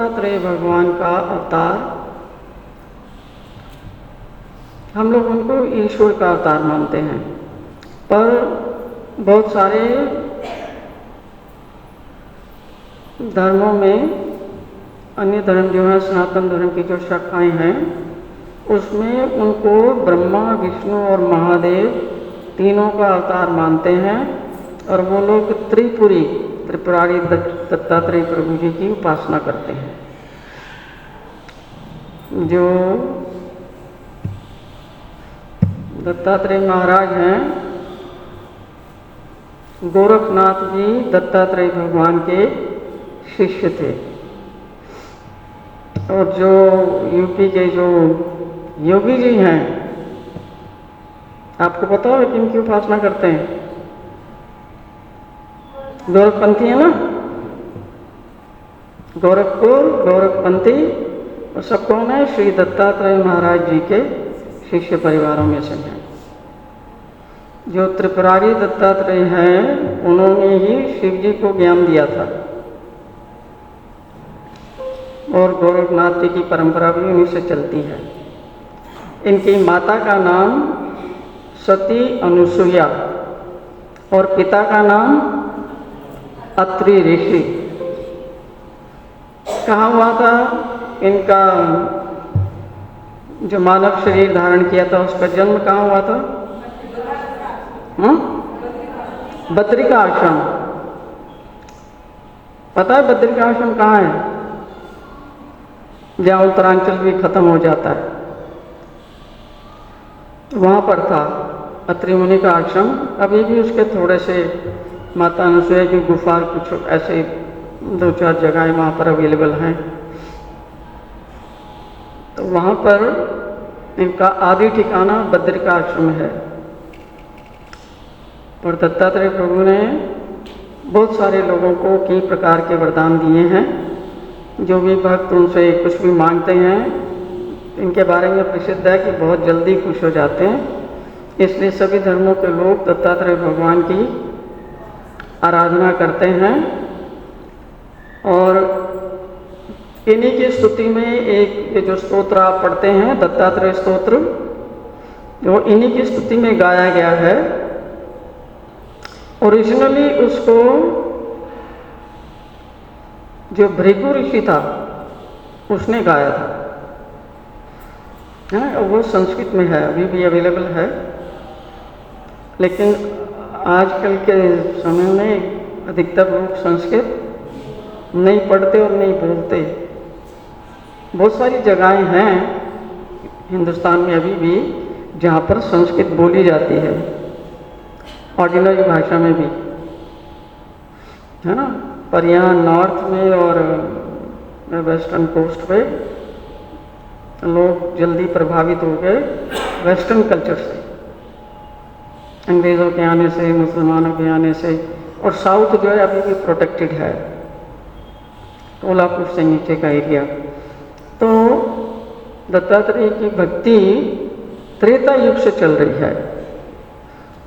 दत्तात्रेय भगवान का अवतार, हम लोग उनको ईश्वर का अवतार मानते हैं, पर बहुत सारे धर्मों में, अन्य धर्म जो है सनातन धर्म की जो शाखाएं हैं, उसमें उनको ब्रह्मा, विष्णु और महादेव तीनों का अवतार मानते हैं, और वो लोग त्रिपुरारी दत्तात्रेय प्रभु जी की उपासना करते हैं। जो दत्तात्रेय महाराज हैं, गोरखनाथ जी दत्तात्रेय भगवान के शिष्य थे, और जो यूपी के जो योगी जी हैं, आपको पता हो कि इनकी उपासना करते हैं, गोरखपंथी है ना, गोरखपुर गोरखपंथी, और सब कौन है? श्री दत्तात्रेय महाराज जी के शिष्य परिवारों में से हैं। जो त्रिपुरारी दत्तात्रेय हैं, उन्होंने ही शिव जी को ज्ञान दिया था, और गोरखनाथ जी की परंपरा भी उन्हीं से चलती है। इनकी माता का नाम सती अनुसुईया और पिता का नाम अत्रि ऋषि। कहाँ हुआ था इनका जो मानव शरीर धारण किया था, उसका जन्म कहाँ हुआ था? बद्रिका आश्रम। पता है बद्रिका आश्रम कहाँ है? जहाँ उत्तरांचल भी खत्म हो जाता है, वहाँ पर था अत्रि मुनि का आश्रम। अभी भी उसके थोड़े से माता अनुसुईया की गुफा, कुछ ऐसे 2-4 जगहें वहाँ पर अवेलेबल हैं। तो वहाँ पर इनका आदि ठिकाना बद्रिका आश्रम है। और दत्तात्रेय प्रभु ने बहुत सारे लोगों को कई प्रकार के वरदान दिए हैं। जो भी भक्त उनसे कुछ भी मांगते हैं, इनके बारे में प्रसिद्ध है कि बहुत जल्दी खुश हो जाते हैं। इसलिए सभी धर्मों के लोग दत्तात्रेय भगवान की आराधना करते हैं। और इन्हीं की स्तुति में एक ये जो स्तोत्र आप पढ़ते हैं, दत्तात्रेय स्तोत्र, जो इन्हीं की स्तुति में गाया गया है। ओरिजिनली उसको जो भृगु ऋषि था उसने गाया था, और वो संस्कृत में है, अभी भी अवेलेबल है। लेकिन आजकल के समय में अधिकतर लोग संस्कृत नहीं पढ़ते और नहीं बोलते। बहुत सारी जगहें हैं हिंदुस्तान में अभी भी जहाँ पर संस्कृत बोली जाती है, ऑर्डिनरी भाषा में भी, है ना। पर यहाँ नॉर्थ में और वेस्टर्न कोस्ट पे लोग जल्दी प्रभावित हो गए वेस्टर्न कल्चर से, अंग्रेज़ों के आने से, मुसलमानों के आने से। और साउथ जो है अभी भी प्रोटेक्टेड है, कोल्हापुर से नीचे का एरिया। तो दत्तात्रेय की भक्ति त्रेता युग से चल रही है।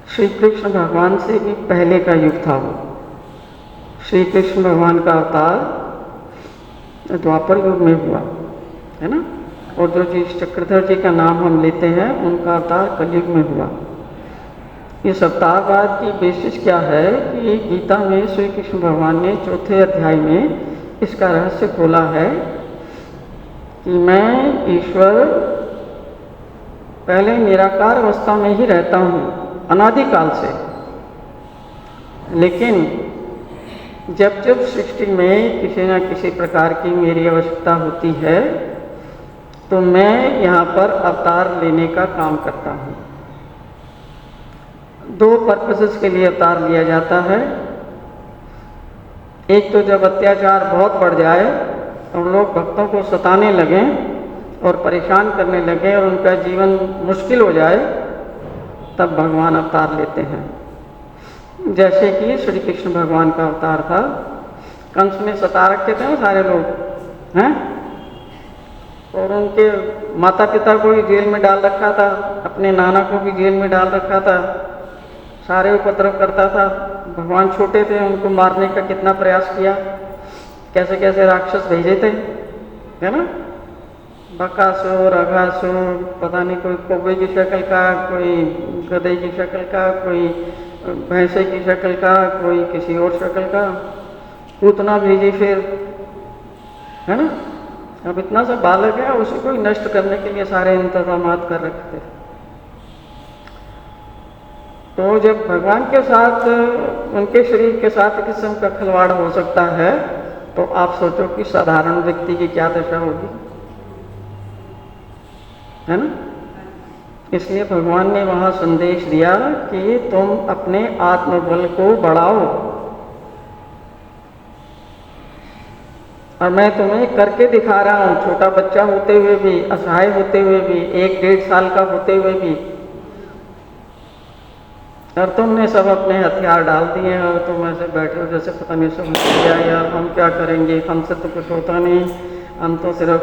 श्री कृष्ण भगवान से भी पहले का युग था वो। श्री कृष्ण भगवान का अवतार द्वापर युग में हुआ, है ना। और जो जी चक्रधर जी का नाम हम लेते हैं, उनका अवतार कलयुग में हुआ। इस अवतारवाद की बेसिस क्या है कि गीता में श्री कृष्ण भगवान ने 4थे अध्याय में इसका रहस्य खोला है कि मैं ईश्वर पहले निराकार अवस्था में ही रहता हूँ अनादिकाल से, लेकिन जब जब सृष्टि में किसी न किसी प्रकार की मेरी आवश्यकता होती है तो मैं यहाँ पर अवतार लेने का काम करता हूँ। 2 पर्पसेस के लिए अवतार लिया जाता है। एक तो जब अत्याचार बहुत बढ़ जाए और लोग भक्तों को सताने लगें और परेशान करने लगें और उनका जीवन मुश्किल हो जाए, तब भगवान अवतार लेते हैं। जैसे कि श्री कृष्ण भगवान का अवतार था। कंस ने सता रखे थे ना सारे लोग, हैं, और उनके माता पिता को भी जेल में डाल रखा था, अपने नाना को भी जेल में डाल रखा था, सारे उपद्रव करता था। भगवान छोटे थे, उनको मारने का कितना प्रयास किया, कैसे कैसे राक्षस भेजे थे, है ना, बकासुर, अघासुर, पता नहीं कोई कौवे की शक्ल का, कोई गधे की शक्ल का, कोई भैंसे की शक्ल का, कोई किसी और शक्ल का, पूतना भेजी फिर, है ना। अब इतना सा बालक है, उसी को ही नष्ट करने के लिए सारे इंतजाम कर रखे थे। तो जब भगवान के साथ, उनके शरीर के साथ किस्म का खिलवाड़ हो सकता है, तो आप सोचो कि साधारण व्यक्ति की क्या दशा होगी, है ना। इसलिए भगवान ने वहां संदेश दिया कि तुम अपने आत्मबल को बढ़ाओ, और मैं तुम्हें करके दिखा रहा हूं, छोटा बच्चा होते हुए भी, असहाय होते हुए भी, 1-1.5 साल का होते हुए भी, और तुमने सब अपने हथियार डाल दिए हैं और तुम ऐसे बैठे हो जैसे पता नहीं सब क्या यार, हम क्या करेंगे, हमसे तो कुछ होता नहीं, हम तो सिर्फ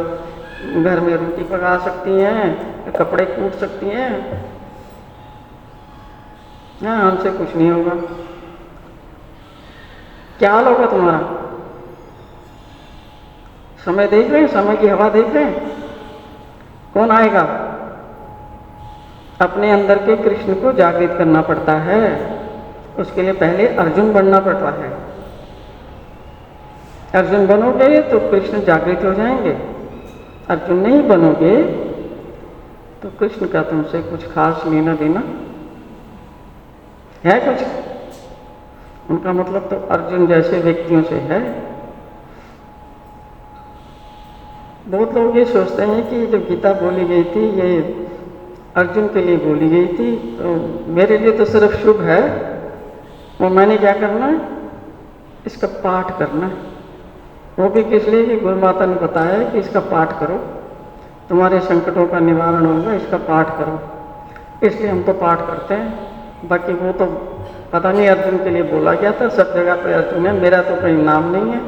घर में रोटी पका सकती हैं, कपड़े कूट सकती हैं, हाँ हमसे कुछ नहीं होगा। क्या हाल होगा तुम्हारा? समय देख रहे हैं, समय की हवा देख रहे हैं, कौन आएगा? अपने अंदर के कृष्ण को जागृत करना पड़ता है, उसके लिए पहले अर्जुन बनना पड़ता है। अर्जुन बनोगे तो कृष्ण जागृत हो जाएंगे, अर्जुन नहीं बनोगे तो कृष्ण का तुमसे कुछ खास लेना देना है कुछ? उनका मतलब तो अर्जुन जैसे व्यक्तियों से है। बहुत लोग ये सोचते हैं कि जो गीता बोली गई थी ये अर्जुन के लिए बोली गई थी, तो मेरे लिए तो सिर्फ शुभ है, और मैंने क्या करना है, इसका पाठ करना है। वो भी किस लिए कि गुरु माता ने बताया कि इसका पाठ करो, तुम्हारे संकटों का निवारण होगा, इसका पाठ करो। इसलिए हम तो पाठ करते हैं। बाकी वो तो पता नहीं अर्जुन के लिए बोला गया था, सब जगह पे अर्जुन है, मेरा तो कहीं नाम नहीं है,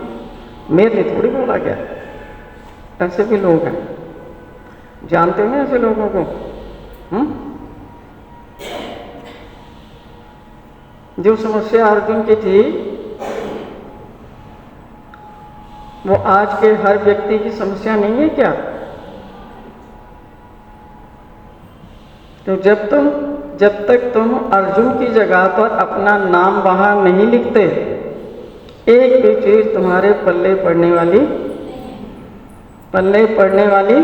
मेरे लिए थोड़ी बोला गया। ऐसे भी लोग हैं, जानते हो ना ऐसे लोगों को? जो समस्या अर्जुन की थी वो आज के हर व्यक्ति की समस्या नहीं है क्या? तो जब तक तुम अर्जुन की जगह पर अपना नाम वहां नहीं लिखते, एक भी चीज तुम्हारे पल्ले पड़ने वाली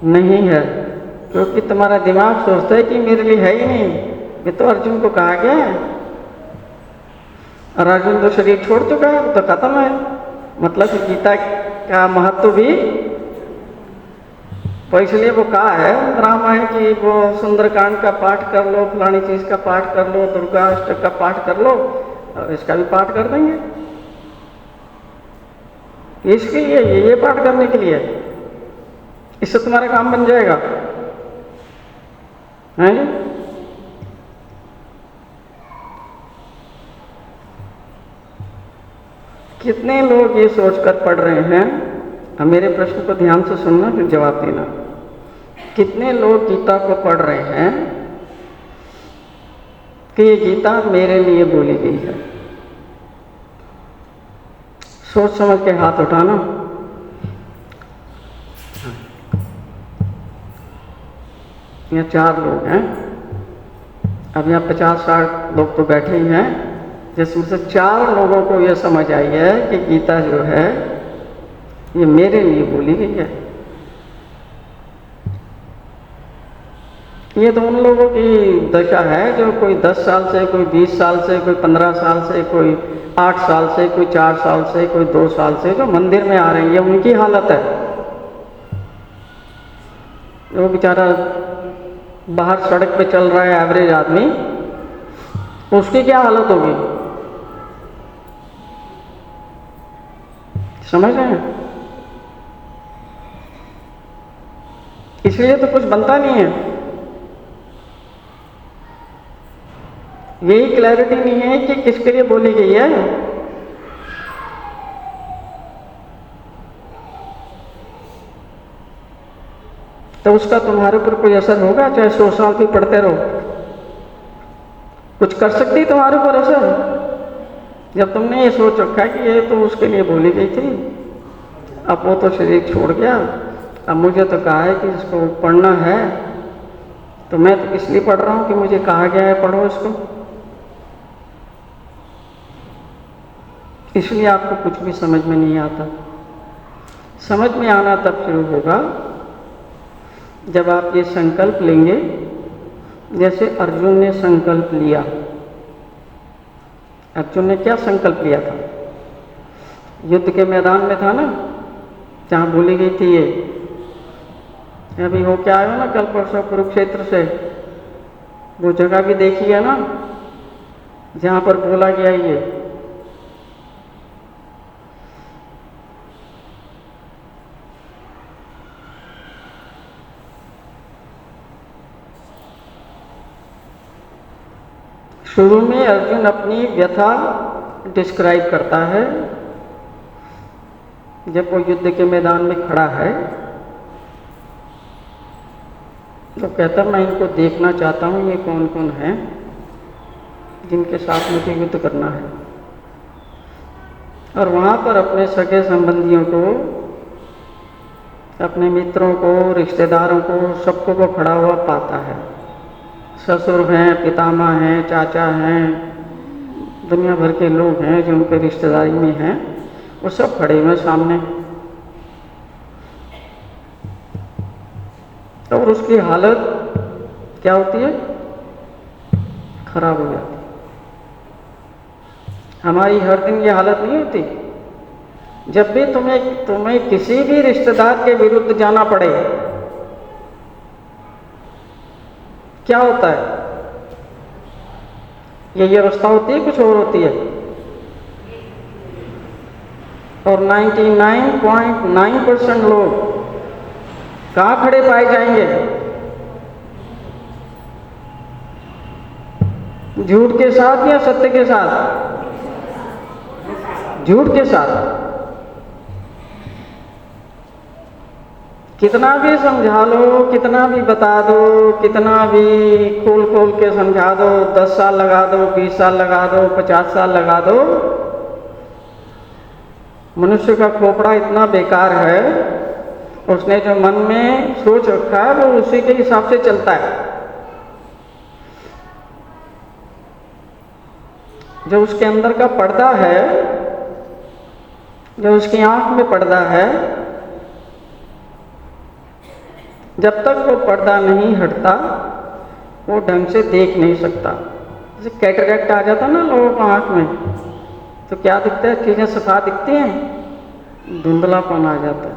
नहीं है, क्योंकि तुम्हारा दिमाग सोचता है कि मेरे लिए है ही नहीं, ये तो अर्जुन को कहा गया है, और अर्जुन तो शरीर छोड़ चुका है, तो खत्म है। मतलब कि गीता का महत्व भी तो इसलिए वो कहा है रामायण की, वो सुंदरकांड का पाठ कर लो, फलानी चीज का पाठ कर लो, दुर्गा अष्टक का पाठ कर लो, और इसका भी पाठ कर देंगे। इसके लिए ये पाठ करने के लिए, इससे तुम्हारा काम बन जाएगा, है? कितने लोग ये सोचकर पढ़ रहे हैं, अब मेरे प्रश्न को ध्यान से सुनना फिर जवाब देना। कितने लोग गीता को पढ़ रहे हैं कि ये गीता मेरे लिए बोली गई है? सोच समझ के हाथ उठाना। यहाँ 4 लोग हैं, अब यहाँ 50-60 लोग तो बैठे ही हैं, जिसमें से 4 लोगों को यह समझ आई है कि गीता जो है ये मेरे लिए बोली गई है। ये तो उन लोगों की दशा है जो कोई 10 साल से, कोई 20 साल से, कोई 15 साल से, कोई 8 साल से, कोई 4 साल से, कोई 2 साल से जो मंदिर में आ रहे हैं, ये उनकी हालत है। वो बेचारा बाहर सड़क पे चल रहा है एवरेज आदमी, उसकी क्या हालत होगी? समझ रहे हैं? इसलिए तो कुछ बनता नहीं है, यही क्लैरिटी नहीं है कि किसके लिए बोली गई है। तो उसका तुम्हारे ऊपर कोई असर होगा, चाहे 100 साल भी पढ़ते रहो? कुछ कर सकती तुम्हारे ऊपर असर जब तुमने ये सोच रखा है कि ये तो उसके लिए बोली गई थी। अब वो तो शरीर छोड़ गया, अब मुझे तो कहा है कि इसको पढ़ना है, तो मैं तो इसलिए पढ़ रहा हूँ कि मुझे कहा गया है पढ़ो इसको। इसलिए आपको कुछ भी समझ में नहीं आता। समझ में आना तब शुरू होगा जब आप ये संकल्प लेंगे, जैसे अर्जुन ने संकल्प लिया। अर्जुन ने क्या संकल्प लिया था? युद्ध के मैदान में था ना, जहाँ बोली गई थी ये, अभी हो क्या आयो ना कल परसों कुरुक्षेत्र से, वो जगह भी देखी है ना जहाँ पर बोला गया ये। शुरू में अर्जुन अपनी व्यथा डिस्क्राइब करता है, जब वो युद्ध के मैदान में खड़ा है तो कहता मैं इनको देखना चाहता हूँ, ये कौन कौन हैं जिनके साथ मुझे युद्ध करना है। और वहाँ पर अपने सगे संबंधियों को, अपने मित्रों को, रिश्तेदारों को, सबको वो खड़ा हुआ पाता है। ससुर हैं, पितामह हैं, चाचा हैं, दुनिया भर के लोग हैं जो उनके रिश्तेदारी में हैं, वो सब खड़े हुए सामने। और उसकी हालत क्या होती है? खराब हो जाती है। हमारी हर दिन ये हालत नहीं होती। जब भी तुम्हें किसी भी रिश्तेदार के विरुद्ध जाना पड़े, क्या होता है? ये अवस्था होती है, कुछ और होती है। और 99.9% लोग कहाँ खड़े पाए जाएंगे? झूठ के साथ या सत्य के साथ? झूठ के साथ। कितना भी समझा लो, कितना भी बता दो, कितना भी खोल खोल के समझा दो, 10 साल लगा दो, 20 साल लगा दो, 50 साल लगा दो, मनुष्य का खोपड़ा इतना बेकार है, उसने जो मन में सोच रखा है वो उसी के हिसाब से चलता है। जो उसके अंदर का पर्दा है, जो उसकी आंख में पर्दा है, जब तक वो पर्दा नहीं हटता वो ढंग से देख नहीं सकता। जैसे कैटरेक्ट आ जाता ना लोगों को आंख में, तो क्या दिखता है? चीज़ें सफा दिखती हैं, धुंधलापन आ जाता है।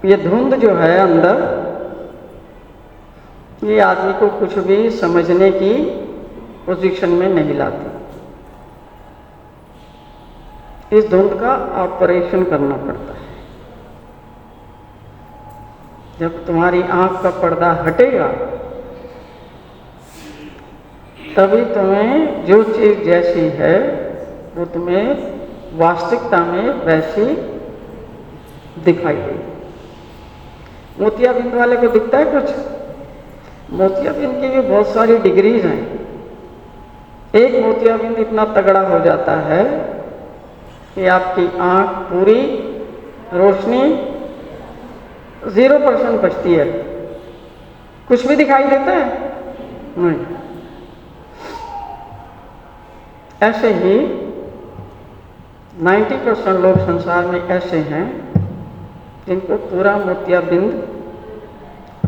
ये धुंध जो है अंदर, ये आदमी को कुछ भी समझने की पोजीशन में नहीं लाती। इस धुंध का ऑपरेशन करना पड़ता है। जब तुम्हारी आंख का पर्दा हटेगा तभी तुम्हें जो चीज़ जैसी है वो तुम्हें वास्तविकता में वैसी दिखाई देगी। मोतियाबिंद वाले को दिखता है कुछ? मोतियाबिंद की भी बहुत सारी डिग्रीज हैं। एक मोतियाबिंद इतना तगड़ा हो जाता है कि आपकी आंख पूरी रोशनी 0% बचती है। कुछ भी दिखाई देता है? नहीं। ऐसे ही 90% लोग संसार में ऐसे हैं जिनको पूरा मोतियाबिंद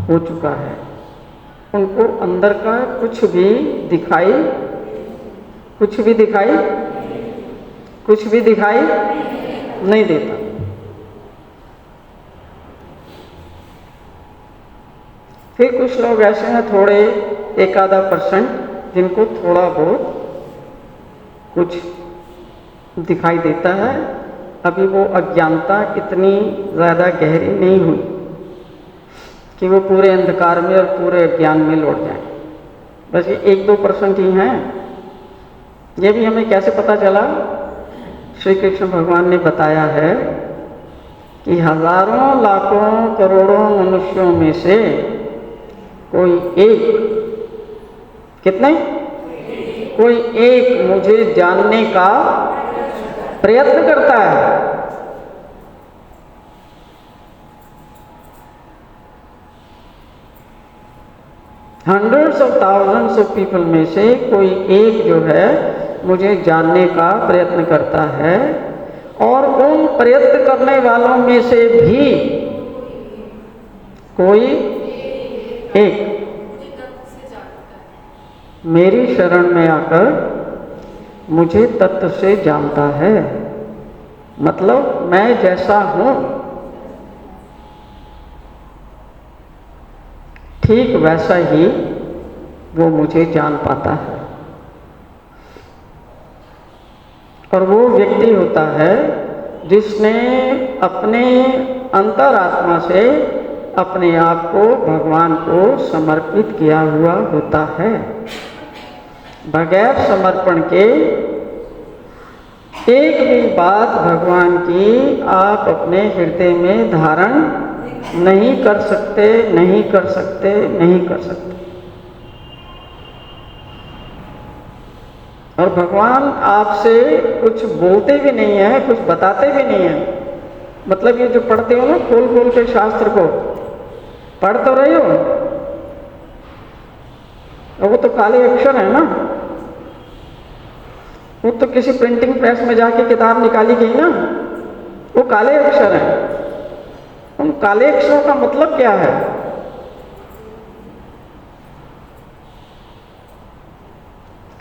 हो चुका है। उनको अंदर का कुछ भी दिखाई नहीं देता। फिर कुछ लोग ऐसे हैं, थोड़े 1-आधा% जिनको थोड़ा बहुत कुछ दिखाई देता है। अभी वो अज्ञानता इतनी ज़्यादा गहरी नहीं हुई कि वो पूरे अंधकार में और पूरे अज्ञान में लौट जाए। बस ये 1-2% ही हैं। ये भी हमें कैसे पता चला? श्री कृष्ण भगवान ने बताया है कि हजारों लाखों करोड़ों मनुष्यों में से कोई एक, कितने? कोई एक मुझे जानने का प्रयत्न करता है। Hundreds of thousands of people में से कोई एक जो है मुझे जानने का प्रयत्न करता है, और उन प्रयत्न करने वालों में से भी कोई एक मेरी शरण में आकर मुझे तत्व से जानता है। मतलब मैं जैसा हूं ठीक वैसा ही वो मुझे जान पाता है। और वो व्यक्ति होता है जिसने अपने अंतरात्मा से अपने आप को भगवान को समर्पित किया हुआ होता है। बगैर समर्पण के एक भी बात भगवान की आप अपने हृदय में धारण नहीं कर सकते, नहीं कर सकते, नहीं कर सकते। और भगवान आपसे कुछ बोलते भी नहीं है, कुछ बताते भी नहीं है। मतलब ये जो पढ़ते हो ना खोल खोल के शास्त्र को पढ़ तो रहे हो, और वो तो काले अक्षर है ना, वो तो किसी प्रिंटिंग प्रेस में जाके किताब निकाली गई ना, वो काले अक्षर हैं। उन काले अक्षरों का मतलब क्या है?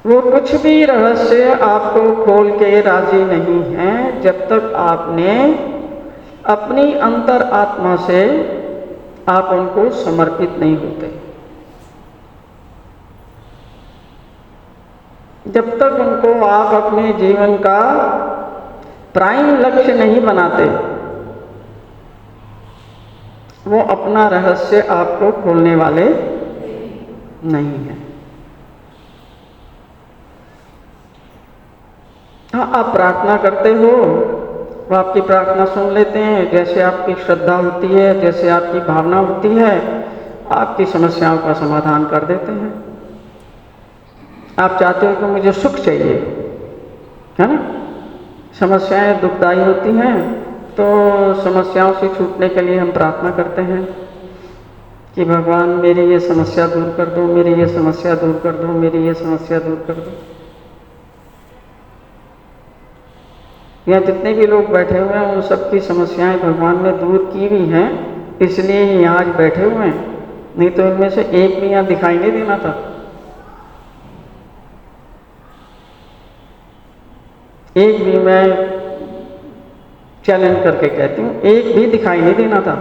वो कुछ भी रहस्य आपको खोल के राजी नहीं है जब तक आपने अपनी अंतर आत्मा से आप उनको समर्पित नहीं होते। जब तक उनको आप अपने जीवन का प्राइम लक्ष्य नहीं बनाते, वो अपना रहस्य आपको खोलने वाले नहीं है। हाँ, आप प्रार्थना करते हो, वो आपकी प्रार्थना सुन लेते हैं। जैसे आपकी श्रद्धा होती है, जैसे आपकी भावना होती है, आपकी समस्याओं का समाधान कर देते हैं। आप चाहते हो कि मुझे सुख चाहिए, है ना? समस्याएं दुखदायी होती हैं, तो समस्याओं से छूटने के लिए हम प्रार्थना करते हैं कि भगवान मेरी ये समस्या दूर कर दो, मेरी ये समस्या दूर कर दो, मेरी ये समस्या दूर कर दो। यहाँ जितने भी लोग बैठे हुए हैं उन सबकी समस्याएं भगवान ने दूर की भी हैं, इसलिए यहाँ आज बैठे हुए हैं। नहीं तो इनमें से एक भी यहाँ दिखाई नहीं देना था। एक भी, मैं चैलेंज करके कहती हूँ, एक भी दिखाई नहीं देना था।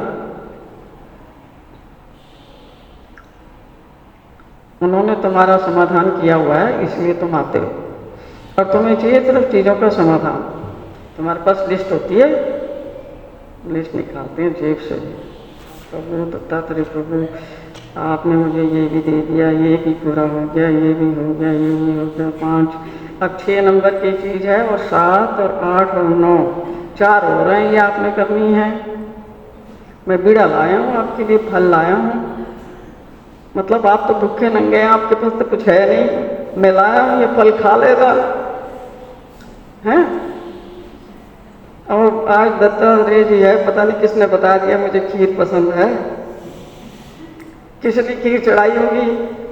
उन्होंने तुम्हारा समाधान किया हुआ है, इसलिए तुम आते हो। और तुम्हें चाहिए सिर्फ चीज़ों का समाधान। तुम्हारे पास लिस्ट होती है, लिस्ट निकालते हैं जेब से, प्रभु दत्तात्रेय प्रभु आपने मुझे ये भी दे दिया, ये भी पूरा हो गया, ये भी हो गया, ये भी हो गया, 5। अब 6 नंबर की चीज़ है, और 7 और 8 और 9 4 हो रहे हैं, ये आपने करनी है। मैं बीड़ा लाया हूँ आपके लिए, फल लाया हूँ। मतलब आप तो भूखे नंगे हैं, आपके पास तो कुछ है नहीं, मैं लाया हूँ, ये फल खा लेगा, हैं? और आज दत्तात्रेय जी है, पता नहीं किसने बता दिया मुझे खीर पसंद है। किसने खीर चढ़ाई होगी,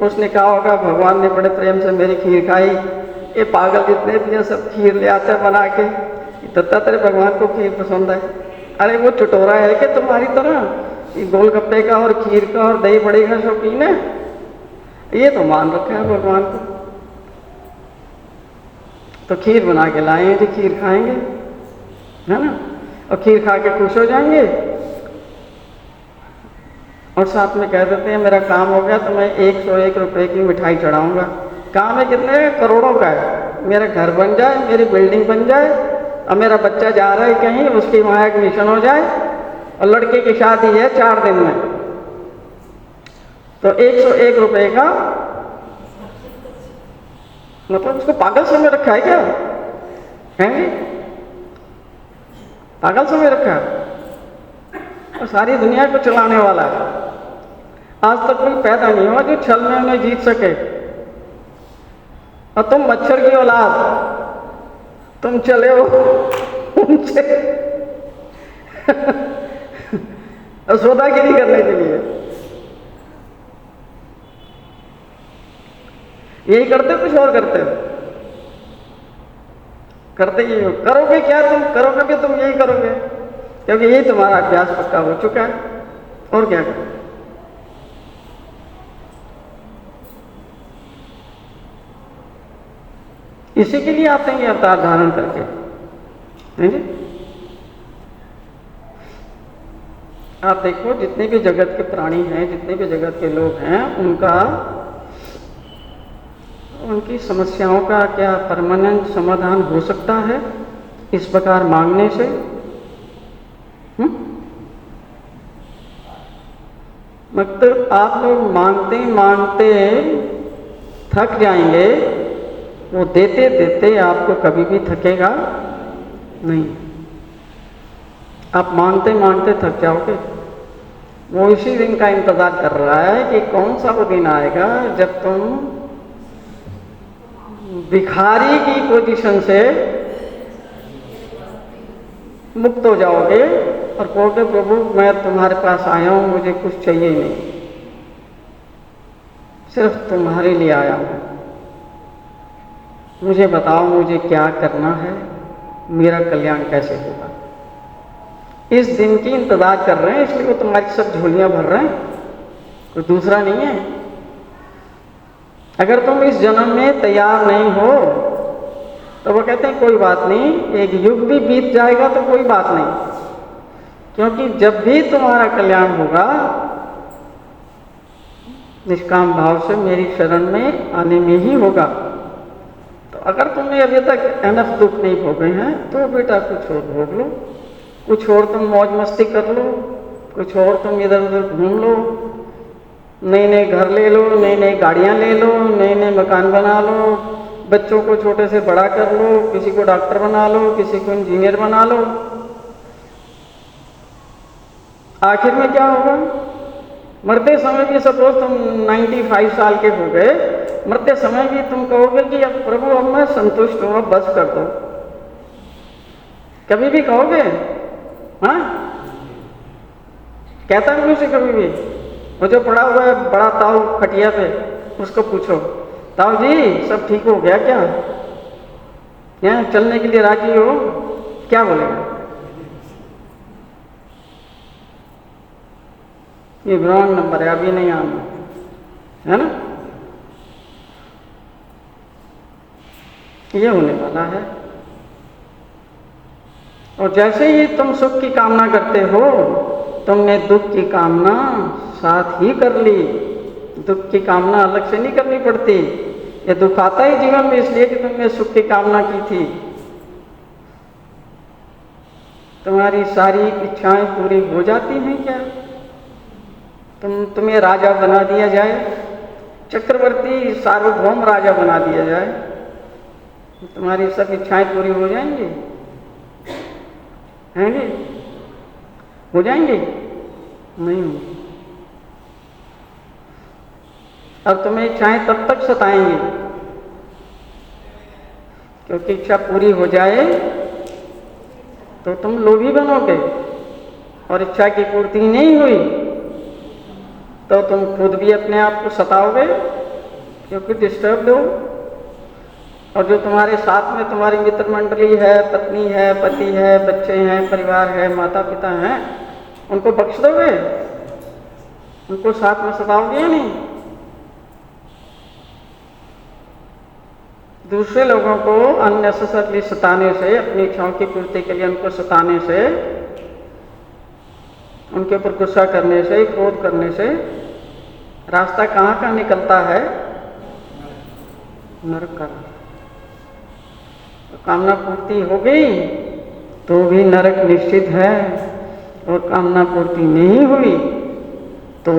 उसने कहा होगा भगवान ने बड़े प्रेम से मेरी खीर खाई। ये पागल जितने भी हैं सब खीर ले आते हैं बना के, दत्तात्रेय भगवान को खीर पसंद है। अरे वो चटोरा है कि तुम्हारी तरह ये गोलगप्पे का और खीर का और दही बड़े का शौकीन है? ये तो मान रखा है भगवान को। तो खीर बना के लाए हैं जी, खीर खाएंगे, है ना? और खीर खा के खुश हो जाएंगे, और साथ में कह देते हैं मेरा काम हो गया तो मैं 101 रुपए की मिठाई चढ़ाऊंगा। काम है कितने करोड़ों का है, मेरा घर बन जाए, मेरी बिल्डिंग बन जाए, और मेरा बच्चा जा रहा है कहीं, उसकी वहाँ एडमिशन हो जाए, और लड़के की शादी है 4 दिन में, तो 101 रुपए का मतलब उसको पागल समझ रखा है क्या? है पागल समझ रखा है, और सारी दुनिया को चलाने वाला है। आज तक कोई पैदा नहीं हुआ जो छल में उन्हें जीत सके। और तुम मच्छर की औलाद, तुम चले हो उनसे सौदागिरी करने के लिए। यही करते हो, कुछ और करते हो? करते ही हो। करोगे क्या तुम? करोगे भी तुम यही करोगे, क्योंकि यही तुम्हारा अभ्यास पक्का हो चुका है। और क्या करोगे? इसी के लिए आते हैं ये अवतार धारण करके, नहीं जी? आप देखो, जितने भी जगत के प्राणी हैं, जितने भी जगत के लोग हैं, उनकी समस्याओं का क्या परमानेंट समाधान हो सकता है इस प्रकार मांगने से? मतलब आप लोग मांगते मांगते थक जाएंगे, वो देते देते आपको कभी भी थकेगा नहीं। आप मांगते मांगते थक जाओगे। वो इसी दिन का इंतजार कर रहा है कि कौन सा वो दिन आएगा जब तुम भिखारी की पोजीशन से मुक्त हो जाओगे और कहोगे, प्रभु मैं तुम्हारे पास आया हूं, मुझे कुछ चाहिए नहीं, सिर्फ तुम्हारे लिए आया हूं, मुझे बताओ मुझे क्या करना है, मेरा कल्याण कैसे होगा। इस दिन की इंतजार कर रहे हैं, इसलिए वो तुम्हारी सब झोलियां भर रहे हैं, कोई दूसरा नहीं है। अगर तुम इस जन्म में तैयार नहीं हो तो वो कहते हैं कोई बात नहीं, एक युग भी बीत जाएगा तो कोई बात नहीं, क्योंकि जब भी तुम्हारा कल्याण होगा निष्काम भाव से मेरी शरण में आने में ही होगा। तो अगर तुमने अभी तक एनफ दुख नहीं भोगे हैं तो बेटा कुछ और भोग लो, कुछ और तुम मौज मस्ती कर लो, कुछ और तुम इधर उधर घूम लो, नए नए घर ले लो, नई नई गाड़ियां ले लो, नए नए मकान बना लो, बच्चों को छोटे से बड़ा कर लो, किसी को डॉक्टर बना लो, किसी को इंजीनियर बना लो। आखिर में क्या होगा? मरते समय भी सपोज तुम 95 साल के हो गए, मरते समय भी तुम कहोगे कि अब प्रभु अब मैं संतुष्ट हूं, अब बस कर दो। कभी भी कहोगे? हाँ, कहता है मनुष्य कभी भी? वो जो पड़ा हुआ है बड़ा ताऊ खटिया पे, उसको पूछो, ताऊ जी सब ठीक हो गया क्या? यहाँ चलने के लिए राजी हो? क्या बोलेगा? ये रॉन्ग नंबर है, अभी नहीं आना, है ना? ये होने वाला है। और जैसे ही तुम सुख की कामना करते हो, तुमने दुख की कामना साथ ही कर ली। दुख की कामना अलग से नहीं करनी पड़ती। ये दुख आता ही जीवन में इसलिए कि तुमने सुख की कामना की थी। तुम्हारी सारी इच्छाएं पूरी हो जाती हैं क्या? तुम्हें राजा बना दिया जाए, चक्रवर्ती सार्वभौम राजा बना दिया जाए, तुम्हारी सब इच्छाएं पूरी हो जाएंगी? हैं? हो जाएंगी? नहीं होंगी। अब तुम्हें इच्छाएं तब तक सताएंगी, क्योंकि इच्छा पूरी हो जाए तो तुम लोभी बनोगे, और इच्छा की पूर्ति नहीं हुई तो तुम खुद भी अपने आप को सताओगे, क्योंकि डिस्टर्ब हो। और जो तुम्हारे साथ में तुम्हारी मित्र मंडली है, पत्नी है, पति है, बच्चे हैं, परिवार है, माता पिता हैं, उनको बख्श दोगे? उनको साथ में सताओगे या नहीं? दूसरे लोगों को अननेसेसरली सताने से, अपनी इच्छाओं की पूर्ति के लिए उनको सताने से, उनके ऊपर गुस्सा करने से, क्रोध करने से रास्ता कहाँ का निकलता है? नरक का। तो कामना पूर्ति हो गई तो भी नरक निश्चित है, और कामना पूर्ति नहीं हुई तो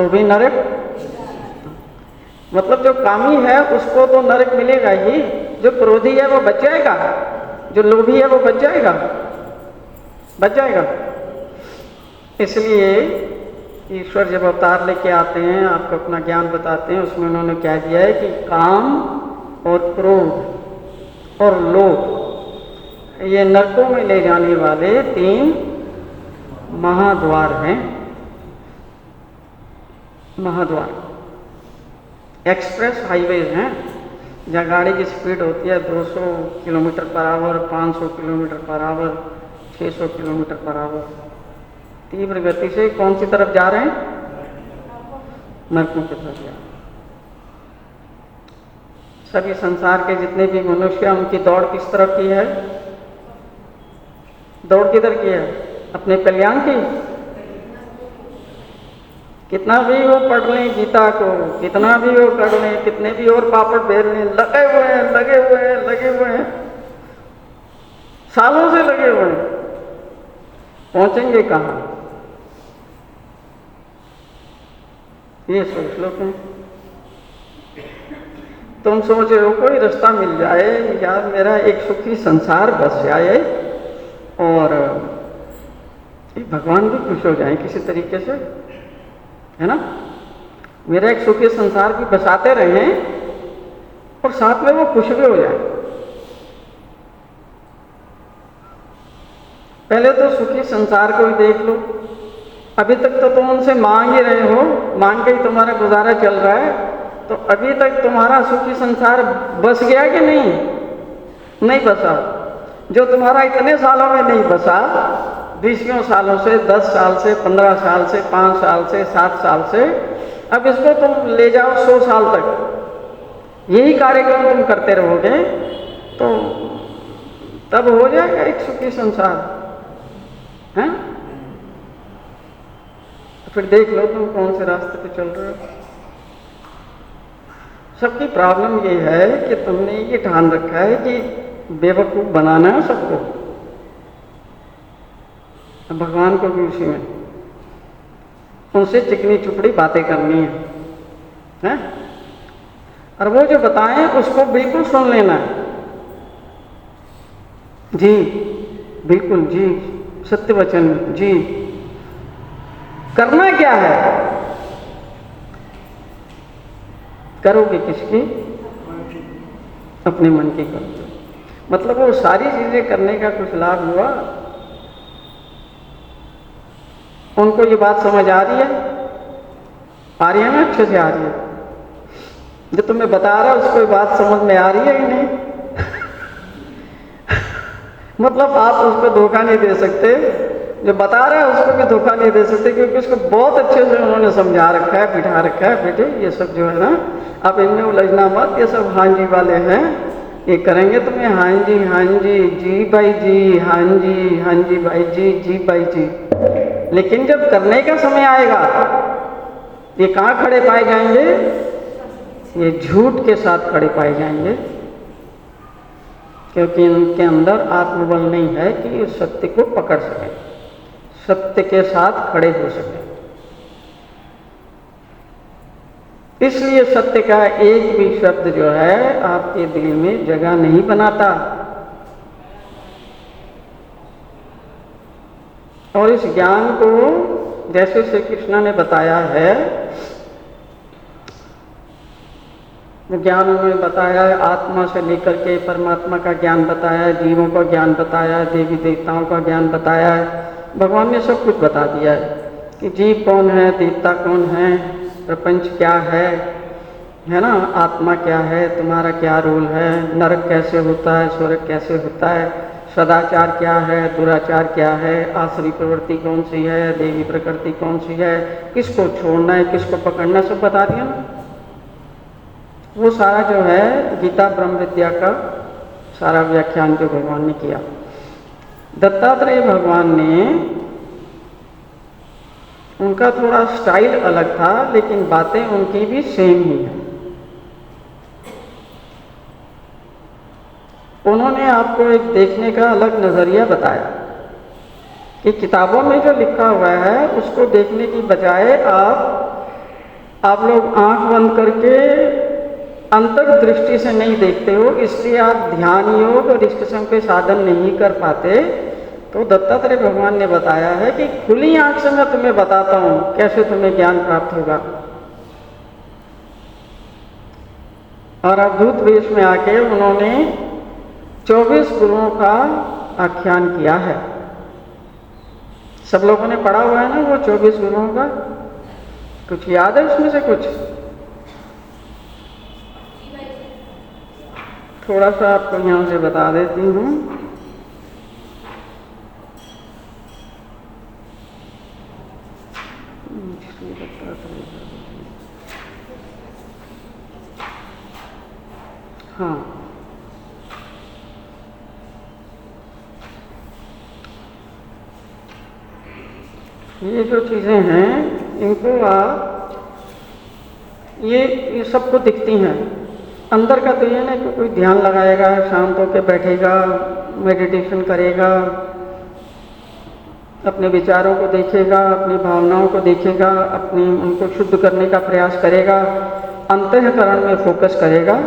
भी नरक। मतलब जो कामी है उसको तो नरक मिलेगा ही, जो क्रोधी है वो बच जाएगा, जो लोभी है वो बच जाएगा। इसलिए ईश्वर जब अवतार लेके आते हैं, आपको अपना ज्ञान बताते हैं, उसमें उन्होंने क्या दिया है कि काम और क्रोध और लोभ, ये नरकों में ले जाने वाले 3 महाद्वार हैं। महाद्वार एक्सप्रेस हाईवेज हैं, जहाँ गाड़ी की स्पीड होती है 200 kilometre per hour, 500 kilometre per hour, 600 kilometre per hour. तीव्र गति से कौन सी तरफ जा रहे हैं? नरकों की तरफ जा रहे हैं। सभी संसार के जितने भी मनुष्य, उनकी दौड़ किस तरफ की है? दौड़ किधर की है? अपने कल्याण की। कितना भी वो पढ़ लें गीता को, कितना भी वो कर लें, कितने भी और पापड़ बेल लें, लगे हुए हैं, सालों से लगे हुए हैं, पहुंचेंगे कहाँ? ये सोच लो तुम सोच रहे हो कोई रास्ता मिल जाए यार, मेरा एक सुखी संसार बस जाए और भगवान भी खुश हो जाए किसी तरीके से, है ना। मेरा एक सुखी संसार भी बसाते रहें और साथ में वो खुश भी हो जाए। पहले तो सुखी संसार को ही देख लो। अभी तक तो तुम उनसे मांग ही रहे हो, मांग के ही तुम्हारा गुजारा चल रहा है। तो अभी तक तुम्हारा सुखी संसार बस गया कि नहीं? नहीं बसा। जो तुम्हारा इतने सालों में नहीं बसा, 20 सालों से, 10 साल से, 15 साल से, 5 साल से, 7 साल से, अब इसको तुम ले जाओ 100 साल तक। यही कार्यक्रम तुम करते रहोगे तो तब हो जाएगा एक सुखी संसार, है? फिर देख लो तुम कौन से रास्ते पे चल रहे हो। सबकी प्रॉब्लम ये है कि तुमने ये ठान रखा है कि बेवकूफ़ बनाना है सबको, भगवान को भी उसी में उनसे चिकनी चुपड़ी बातें करनी है? और वो जो बताएं उसको बिल्कुल सुन लेना है। जी बिल्कुल, जी सत्य वचन, जी। करना क्या है? करोगे किसकी? अपने मन की करोगे। मतलब वो सारी चीजें करने का कुछ लाभ हुआ? उनको ये बात समझ आ रही है? आ रही है ना? अच्छे से आ रही है? जो तुम्हें बता रहा है उसको ये बात समझ में आ रही है कि नहीं? मतलब आप उसको धोखा नहीं दे सकते, जो बता रहा है उसको भी धोखा नहीं दे सकते, क्योंकि उसको बहुत अच्छे से उन्होंने समझा रखा है, बिठा रखा है। बेटे ये सब जो है ना, आप इनमें उलझना मत, ये सब हाँ जी वाले हैं, ये करेंगे तुम्हें हाँ जी, जी भाई जी, हाँ जी भाई जी भाई जी। लेकिन जब करने का समय आएगा, ये कहाँ खड़े पाए जाएंगे? ये झूठ के साथ खड़े पाए जाएंगे, क्योंकि इनके अंदर आत्मबल नहीं है कि इस सत्य को पकड़ सकें, सत्य के साथ खड़े हो सकें। इसलिए सत्य का एक भी शब्द जो है आपके दिल में जगह नहीं बनाता। और इस ज्ञान को जैसे श्री कृष्ण ने बताया है, वो ज्ञान उन्होंने बताया है, आत्मा से लेकर के परमात्मा का ज्ञान बताया है, जीवों का ज्ञान बताया है, देवी देवताओं का ज्ञान बताया है। भगवान ने सब कुछ बता दिया है कि जीव कौन है, देवता कौन है, प्रपंच क्या है ना, आत्मा क्या है, तुम्हारा क्या रोल है, नरक कैसे होता है, स्वर्ग कैसे होता है, सदाचार क्या है, दुराचार क्या है, आसुरी प्रवृत्ति कौन सी है, देवी प्रकृति कौन सी है, किसको छोड़ना है, किसको पकड़ना, सब बता दिया ना। वो सारा जो है गीता ब्रह्म विद्या का सारा व्याख्यान जो भगवान ने किया। दत्तात्रेय भगवान ने, उनका थोड़ा स्टाइल अलग था, लेकिन बातें उनकी भी सेम ही हैं। उन्होंने आपको एक देखने का अलग नज़रिया बताया कि किताबों में जो लिखा हुआ है उसको देखने की बजाय आप लोग आंख बंद करके अंतर दृष्टि से नहीं देखते हो, इसलिए आप ध्यान योग और इस किस्म के साधन नहीं कर पाते। तो दत्तात्रेय भगवान ने बताया है कि खुली आंख से मैं तुम्हें बताता हूं कैसे तुम्हें ज्ञान प्राप्त होगा। और अद्भुत वेश में आके उन्होंने 24 गुरुओं का आख्यान किया है। सब लोगों ने पढ़ा हुआ है ना वो 24 गुरुओं का, कुछ याद है उसमें से कुछ? थोड़ा सा आपको यहाँ से बता देती हूँ। हाँ, ये जो चीज़ें हैं इनको आप ये सबको दिखती हैं। अंदर का तो ये ना कि कोई ध्यान लगाएगा, शांत होकर बैठेगा, मेडिटेशन करेगा, अपने विचारों को देखेगा, अपनी भावनाओं को देखेगा, अपनी उनको शुद्ध करने का प्रयास करेगा, अंतःकरण में फोकस करेगा।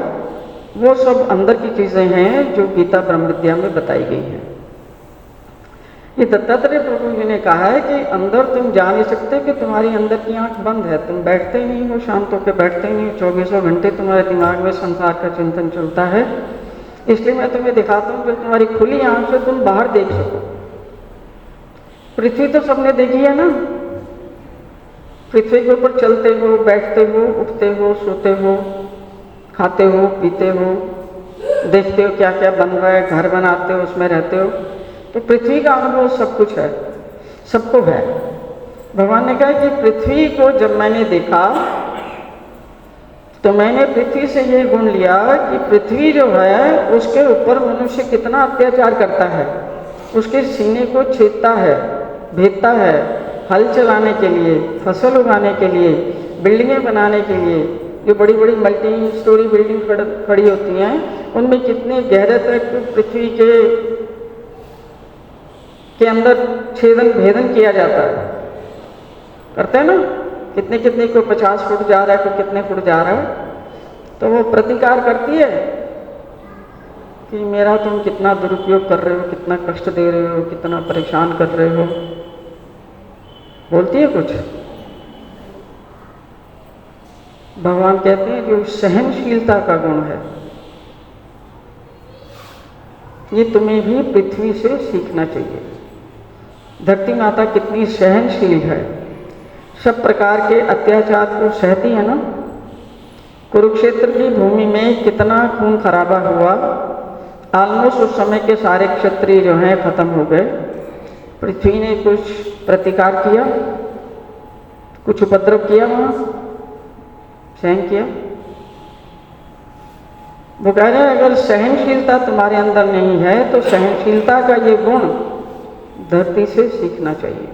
वो सब अंदर की चीज़ें हैं जो गीता ब्रह्म विद्या में बताई गई हैं। ये दत्तात्रेय प्रभु जी ने कहा है कि अंदर तुम जा नहीं सकते कि तुम्हारी अंदर की आंख बंद है, तुम बैठते नहीं हो, शांत होकर बैठते नहीं हो, 24 घंटे तुम्हारे दिमाग में संसार का चिंतन चलता है। इसलिए मैं तुम्हें दिखाता हूँ कि तुम्हारी खुली आंख से तुम बाहर देख सको। पृथ्वी तो सबने देखी है ना, पृथ्वी के ऊपर चलते हो, बैठते हो, उठते हो, सोते हो, खाते हो, पीते हो, देखते हो क्या क्या बन रहा है, घर बनाते हो, उसमें रहते हो। तो पृथ्वी का अनुभव सब कुछ है, सबको है। भगवान ने कहा कि पृथ्वी को जब मैंने देखा तो मैंने पृथ्वी से ये गुण लिया कि पृथ्वी जो है उसके ऊपर मनुष्य कितना अत्याचार करता है, उसके सीने को छेदता है, भेदता है, हल चलाने के लिए, फसल उगाने के लिए, बिल्डिंगें बनाने के लिए। जो बड़ी बड़ी मल्टी स्टोरी बिल्डिंग खड़ी होती हैं उनमें कितने गहरे तक पृथ्वी के अंदर छेदन भेदन किया जाता है, करते हैं ना, कितने कितने को 50 फुट जा रहा है, कोई कितने फुट जा रहा है। तो वो प्रतिकार करती है कि मेरा तुम कितना दुरुपयोग कर रहे हो, कितना कष्ट दे रहे हो, कितना परेशान कर रहे हो, बोलती है कुछ। भगवान कहते हैं जो सहनशीलता का गुण है ये तुम्हें भी पृथ्वी से सीखना चाहिए। धरती माता कितनी सहनशील है, सब प्रकार के अत्याचार को सहती है ना। कुरुक्षेत्र की भूमि में कितना खून खराबा हुआ, ऑलमोस्ट उस समय के सारे क्षत्रिय जो हैं खत्म हो गए। पृथ्वी ने कुछ प्रतिकार किया, कुछ उपद्रव किया, वहाँ सहन किया। वो कह रहे हैं अगर सहनशीलता तुम्हारे अंदर नहीं है तो सहनशीलता का ये गुण धरती से सीखना चाहिए।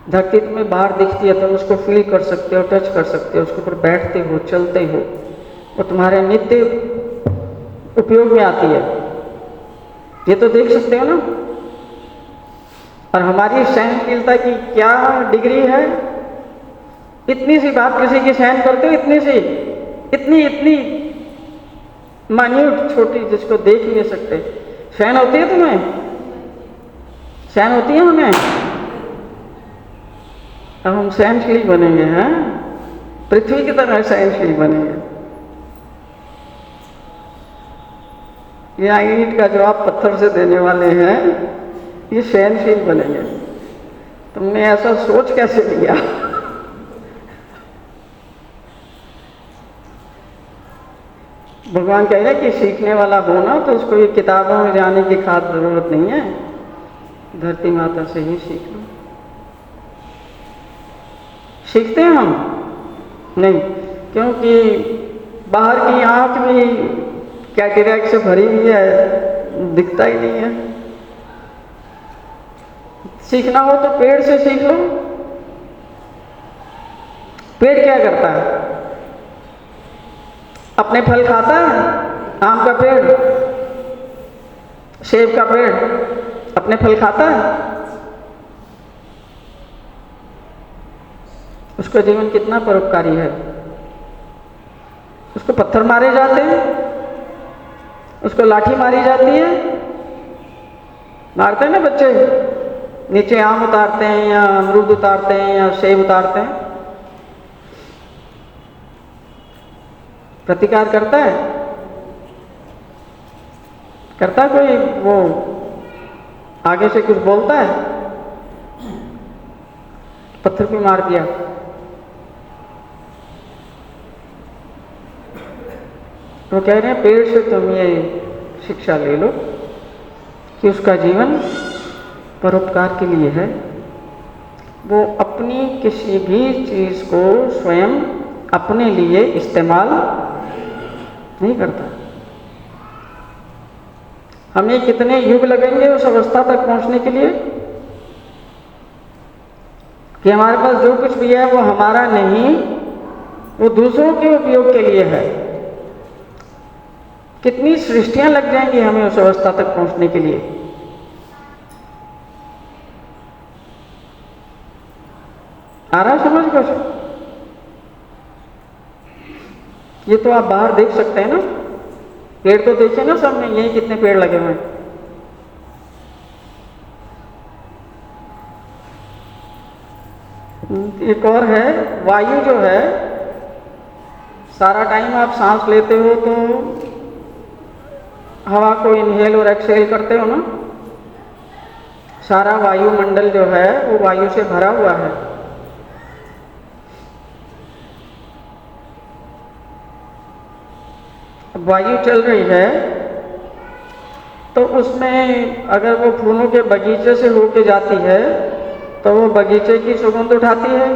धरती तुम्हें बाहर दिखती है, तुम उसको फील कर सकते हो, टच कर सकते हो, उसके ऊपर बैठते हो, चलते हो, वो तुम्हारे नित्य उपयोग में आती है, ये तो देख सकते हो ना। और हमारी सहनशीलता की क्या डिग्री है? इतनी सी बात किसी की सहन करते हो, इतनी सी, इतनी इतनी मान्यूट छोटी जिसको देख ही नहीं सकते, सहन होती है तुम्हें? सहन होती है हमें? अब हम सहनशील बनेंगे, हैं पृथ्वी की तरह सहनशील बनेंगे। ये ईंट का जवाब पत्थर से देने वाले हैं, ये सहनशील बनेंगे। तुमने ऐसा सोच कैसे लिया? भगवान कह रहे हैं कि सीखने वाला हो ना तो उसको ये किताबों में जाने की खास जरूरत नहीं है, धरती माता से ही सीख लो। सीखते हैं हम नहीं, क्योंकि बाहर की आंख भी कैटरेक्ट से भरी हुई है, दिखता ही नहीं है। सीखना हो तो पेड़ से सीख लो। पेड़ क्या करता है? अपने फल खाता है। आम का पेड़, सेब का पेड़ अपने फल खाता है। उसका जीवन कितना परोपकारी है। उसको पत्थर मारे जाते हैं, उसको लाठी मारी जाती है, मारते हैं ना बच्चे, नीचे आम उतारते हैं या अमरूद उतारते हैं या सेब उतारते हैं। प्रतिकार करता है? करता कोई वो आगे से कुछ बोलता है, पत्थर पे मार दिया। तो कह रहे हैं पेड़ से तुम ये शिक्षा ले लो कि उसका जीवन परोपकार के लिए है। वो अपनी किसी भी चीज को स्वयं अपने लिए इस्तेमाल नहीं करता। हमें कितने युग लगेंगे उस अवस्था तक पहुंचने के लिए कि हमारे पास जो कुछ भी है वो हमारा नहीं, वो दूसरों के उपयोग के लिए है। कितनी सृष्टियां लग जाएंगी हमें उस अवस्था तक पहुंचने के लिए। आ रहा समझ कुछ? ये तो आप बाहर देख सकते हैं ना, पेड़ तो देखे ना सामने, यही कितने पेड़ लगे हुए हैं। एक और है, वायु जो है, सारा टाइम आप सांस लेते हो तो हवा को इनहेल और एक्सहेल करते हो ना। सारा वायुमंडल जो है वो वायु से भरा हुआ है। वायु चल रही है तो उसमें अगर वो फूलों के बगीचे से होके जाती है तो वो बगीचे की सुगंध उठाती है।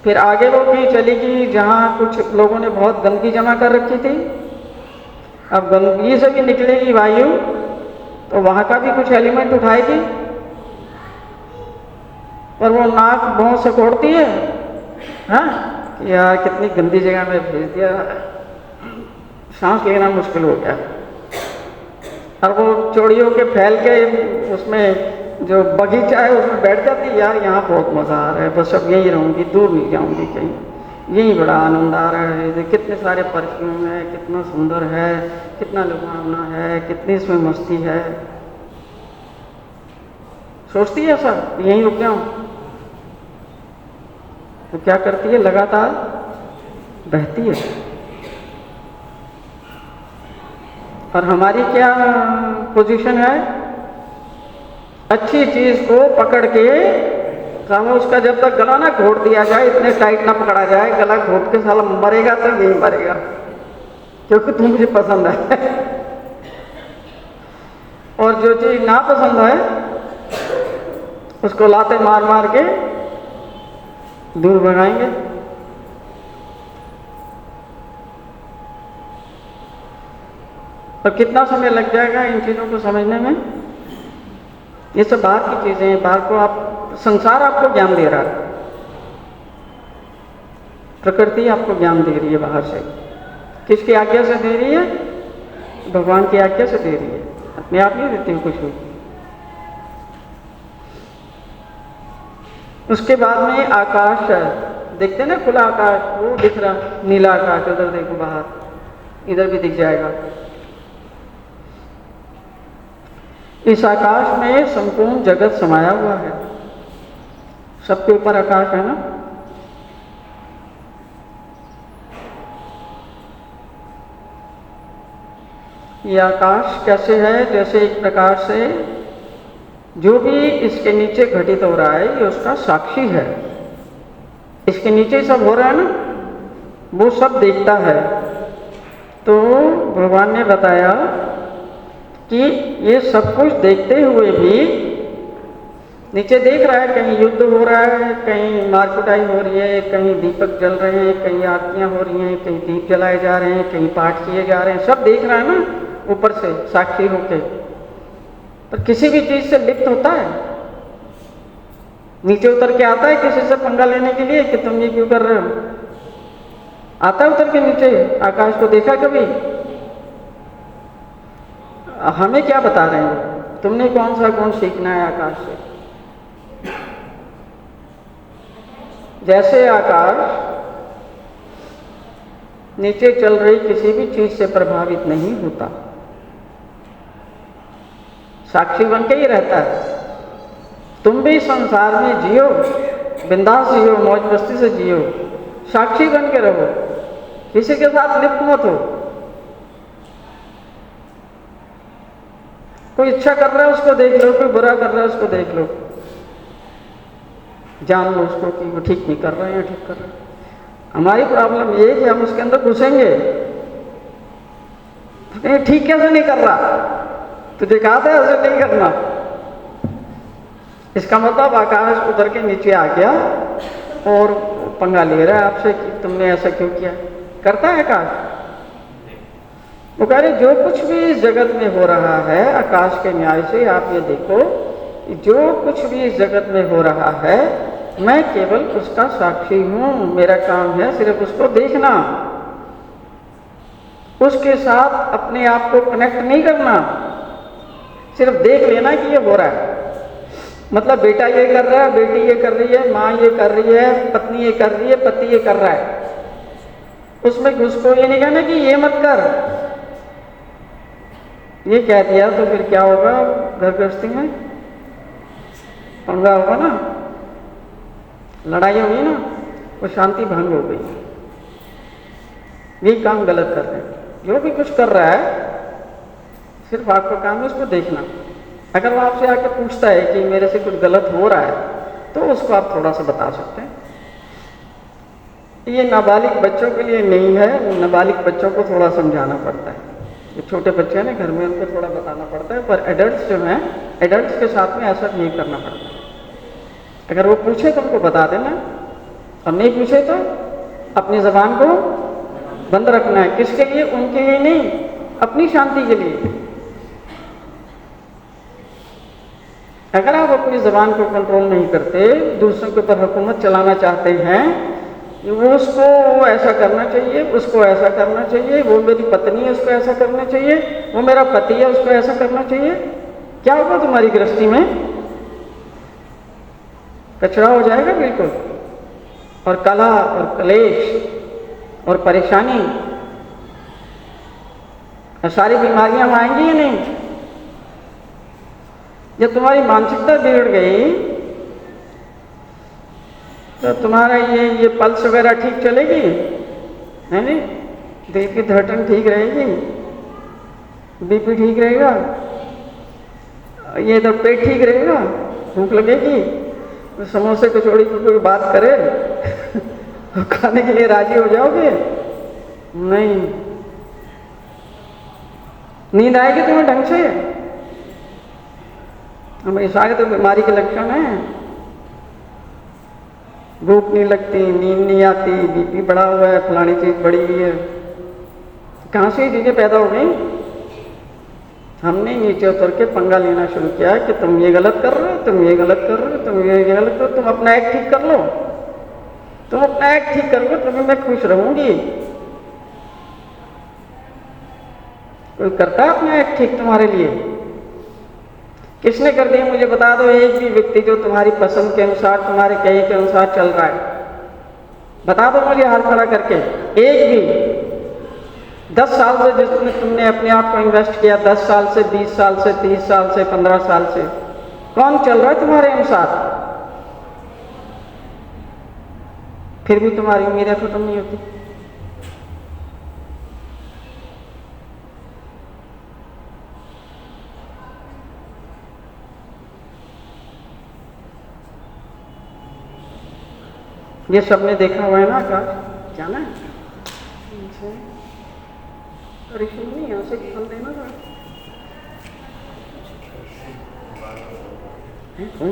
फिर आगे वो कहीं चलेगी जहाँ कुछ लोगों ने बहुत गंदगी जमा कर रखी थी। अब गंदगी से भी निकलेगी वायु तो वहाँ का भी कुछ एलिमेंट उठाएगी, पर वो नाक मुंह से कोड़ती है, हाँ यार कितनी गंदी जगह में भेज दिया, सांस लेना मुश्किल हो गया। और वो चोड़ियों के फैल के उसमें जो बगीचा है उसमें बैठ जाती है, यार यहाँ बहुत मज़ा आ रहा है, बस अब यहीं रहूँगी, दूर नहीं जाऊँगी कहीं, यहीं बड़ा आनंद आ रहा है। कितने सारे परफ्यूम है, कितना सुंदर है, कितना लुभावना है, कितनी इसमें मस्ती है। सोचती है सब यहीं रुक जाऊँ, तो क्या करती है, लगातार बहती है। और हमारी क्या पोजीशन है, अच्छी चीज को पकड़ के साला उसका जब तक गला ना घोट दिया जाए, इतने टाइट ना पकड़ा जाए, गला घोट के साला मरेगा तो यही मरेगा क्योंकि तुम मुझे पसंद है। और जो चीज ना पसंद है उसको लाते मार मार के दूर भगाएंगे। और कितना समय लग जाएगा इन चीज़ों को समझने में। ये सब बाहर की चीज़ें हैं, बाहर को आप, संसार आपको ज्ञान दे रहा है, प्रकृति आपको ज्ञान दे रही है बाहर से। किसकी आज्ञा से दे रही है? भगवान की आज्ञा से दे रही है, अपने आप नहीं देती कुछ भी। उसके बाद में आकाश देखते ना, खुला आकाश, वो दिख रहा, नीला आकाश, उधर देखो बाहर, इधर भी दिख जाएगा। इस आकाश में संपूर्ण जगत समाया हुआ है, सबके ऊपर आकाश है ना। ये आकाश कैसे है? जैसे एक प्रकार से जो भी इसके नीचे घटित हो रहा है ये उसका साक्षी है। इसके नीचे सब हो रहा है ना, वो सब देखता है। तो भगवान ने बताया कि ये सब कुछ देखते हुए भी नीचे देख रहा है, कहीं युद्ध हो रहा है, कहीं मारकुटाई हो रही है, कहीं दीपक जल रहे हैं, कहीं आरतियां हो रही हैं, कहीं दीप जलाए जा रहे हैं, कहीं पाठ किए जा रहे हैं, सब देख रहा है ना ऊपर से साक्षी होके। पर किसी भी चीज से लिप्त होता है? नीचे उतर के आता है किसी से पंगा लेने के लिए कि तुम ये क्यों कर रहे हो? आता है उतर के नीचे? आकाश को देखा कभी? हमें क्या बता रहे हैं? तुमने कौन सा गुण सीखना है आकाश से? जैसे आकाश नीचे चल रही किसी भी चीज से प्रभावित नहीं होता, साक्षी बन के ही रहता है। तुम भी संसार में जियो, बिंदास जियो, मौज मस्ती से जियो, साक्षी बन के रहो, किसी के साथ लिप्त मत हो। कोई अच्छा कर रहा है उसको देख लो, कोई बुरा कर रहा है उसको देख लो, जान लो उसको कि वो ठीक नहीं कर रहा है या ठीक कर रहा है। हमारी प्रॉब्लम ये है कि हम उसके अंदर घुसेंगे, नहीं ठीक कैसे नहीं कर रहा, तुझे कहा था ऐसे नहीं करना। इसका मतलब आकाश उतर के नीचे आ गया और पंगा ले रहा है आपसे कि तुमने ऐसा क्यों किया। करता है आकाश? वो कह रहे जो कुछ भी इस जगत में हो रहा है आकाश के न्याय से आप ये देखो, जो कुछ भी इस जगत में हो रहा है मैं केवल उसका साक्षी हूं, मेरा काम है सिर्फ उसको देखना, उसके साथ अपने आप को कनेक्ट नहीं करना, सिर्फ देख लेना कि ये हो रहा है। मतलब बेटा ये कर रहा है, बेटी ये कर रही है, माँ ये कर रही है, पत्नी ये कर रही है, पति ये कर रहा है, उसमें उसको ये नहीं कहना कि ये मत कर। ये कह दिया तो फिर क्या होगा, घर गृहस्थी में पंगा होगा ना, लड़ाई होगी ना, वो शांति भंग हो गई। ये काम गलत कर रहे हैं। जो भी कुछ कर रहा है सिर्फ आपका काम है उसको देखना। अगर वो आपसे आके पूछता है कि मेरे से कुछ गलत हो रहा है तो उसको आप थोड़ा सा बता सकते हैं। ये नाबालिग बच्चों के लिए नहीं है, नाबालिग बच्चों को थोड़ा समझाना पड़ता है। जो छोटे बच्चे हैं ना घर में उनको थोड़ा बताना पड़ता है, पर एडल्ट्स जो हैं एडल्ट्स के साथ में ऐसा नहीं करना पड़ता। अगर वो पूछे तो उनको बता देना, और नहीं पूछे तो अपनी ज़बान को बंद रखना है। किसके लिए? उनके लिए नहीं, अपनी शांति के लिए। अगर आप अपनी ज़बान को कंट्रोल नहीं करते, दूसरों के ऊपर हुकूमत चलाना चाहते हैं, वो उसको ऐसा करना चाहिए, उसको ऐसा करना चाहिए, वो मेरी पत्नी है उसको ऐसा करना चाहिए, वो मेरा पति है उसको ऐसा करना चाहिए, क्या होगा तुम्हारी गृहस्थी में? कचरा हो जाएगा बिल्कुल, और कलह और कलेश और परेशानी और सारी बीमारियां आएंगी या नहीं? जब तुम्हारी मानसिकता बिगड़ गई तो तुम्हारा ये पल्स वगैरह ठीक चलेगी, है नहीं? दिल की धड़कन ठीक रहेगी, बीपी ठीक रहेगा, ये तो पेट ठीक रहेगा, भूख लगेगी, तो समोसे कचौड़ी की कोई बात करे खाने के लिए राजी हो जाओगे? नहीं। नींद आएगी तुम्हें ढंग से? हमें सारे तो बीमारी के लक्षण हैं। भूख नहीं लगती, नींद नहीं आती, बीपी बढ़ा हुआ है, फलानी चीज बढ़ी हुई है। कहाँ से ये चीजें पैदा हो गई? हमने नीचे उतर के पंगा लेना शुरू किया कि तुम ये गलत कर रहे हो, तुम ये गलत कर रहे हो, तुम ये गलत करो, तुम अपना एक्ट ठीक कर लो, तुम अपना एक्ट ठीक करोगे तभी मैं खुश रहूंगी। कोई करता है अपना एक्ट ठीक तुम्हारे लिए? किसने कर दिया मुझे बता दो एक भी व्यक्ति जो तुम्हारी पसंद के अनुसार, तुम्हारे कहे के अनुसार चल रहा है? बता दो मुझे हाथ खड़ा करके, एक भी। 10 साल से जिसने तुमने अपने आप को इन्वेस्ट किया, 10 साल से, 20 साल से, 30 साल से, 15 साल से, कौन चल रहा है तुम्हारे अनुसार? फिर भी तुम्हारी उम्मीदें खत्म नहीं होती। ये सबने देखा हुआ है ना आकाश? जाना है ऋषि नहीं, यहाँ से फल देना था। कौन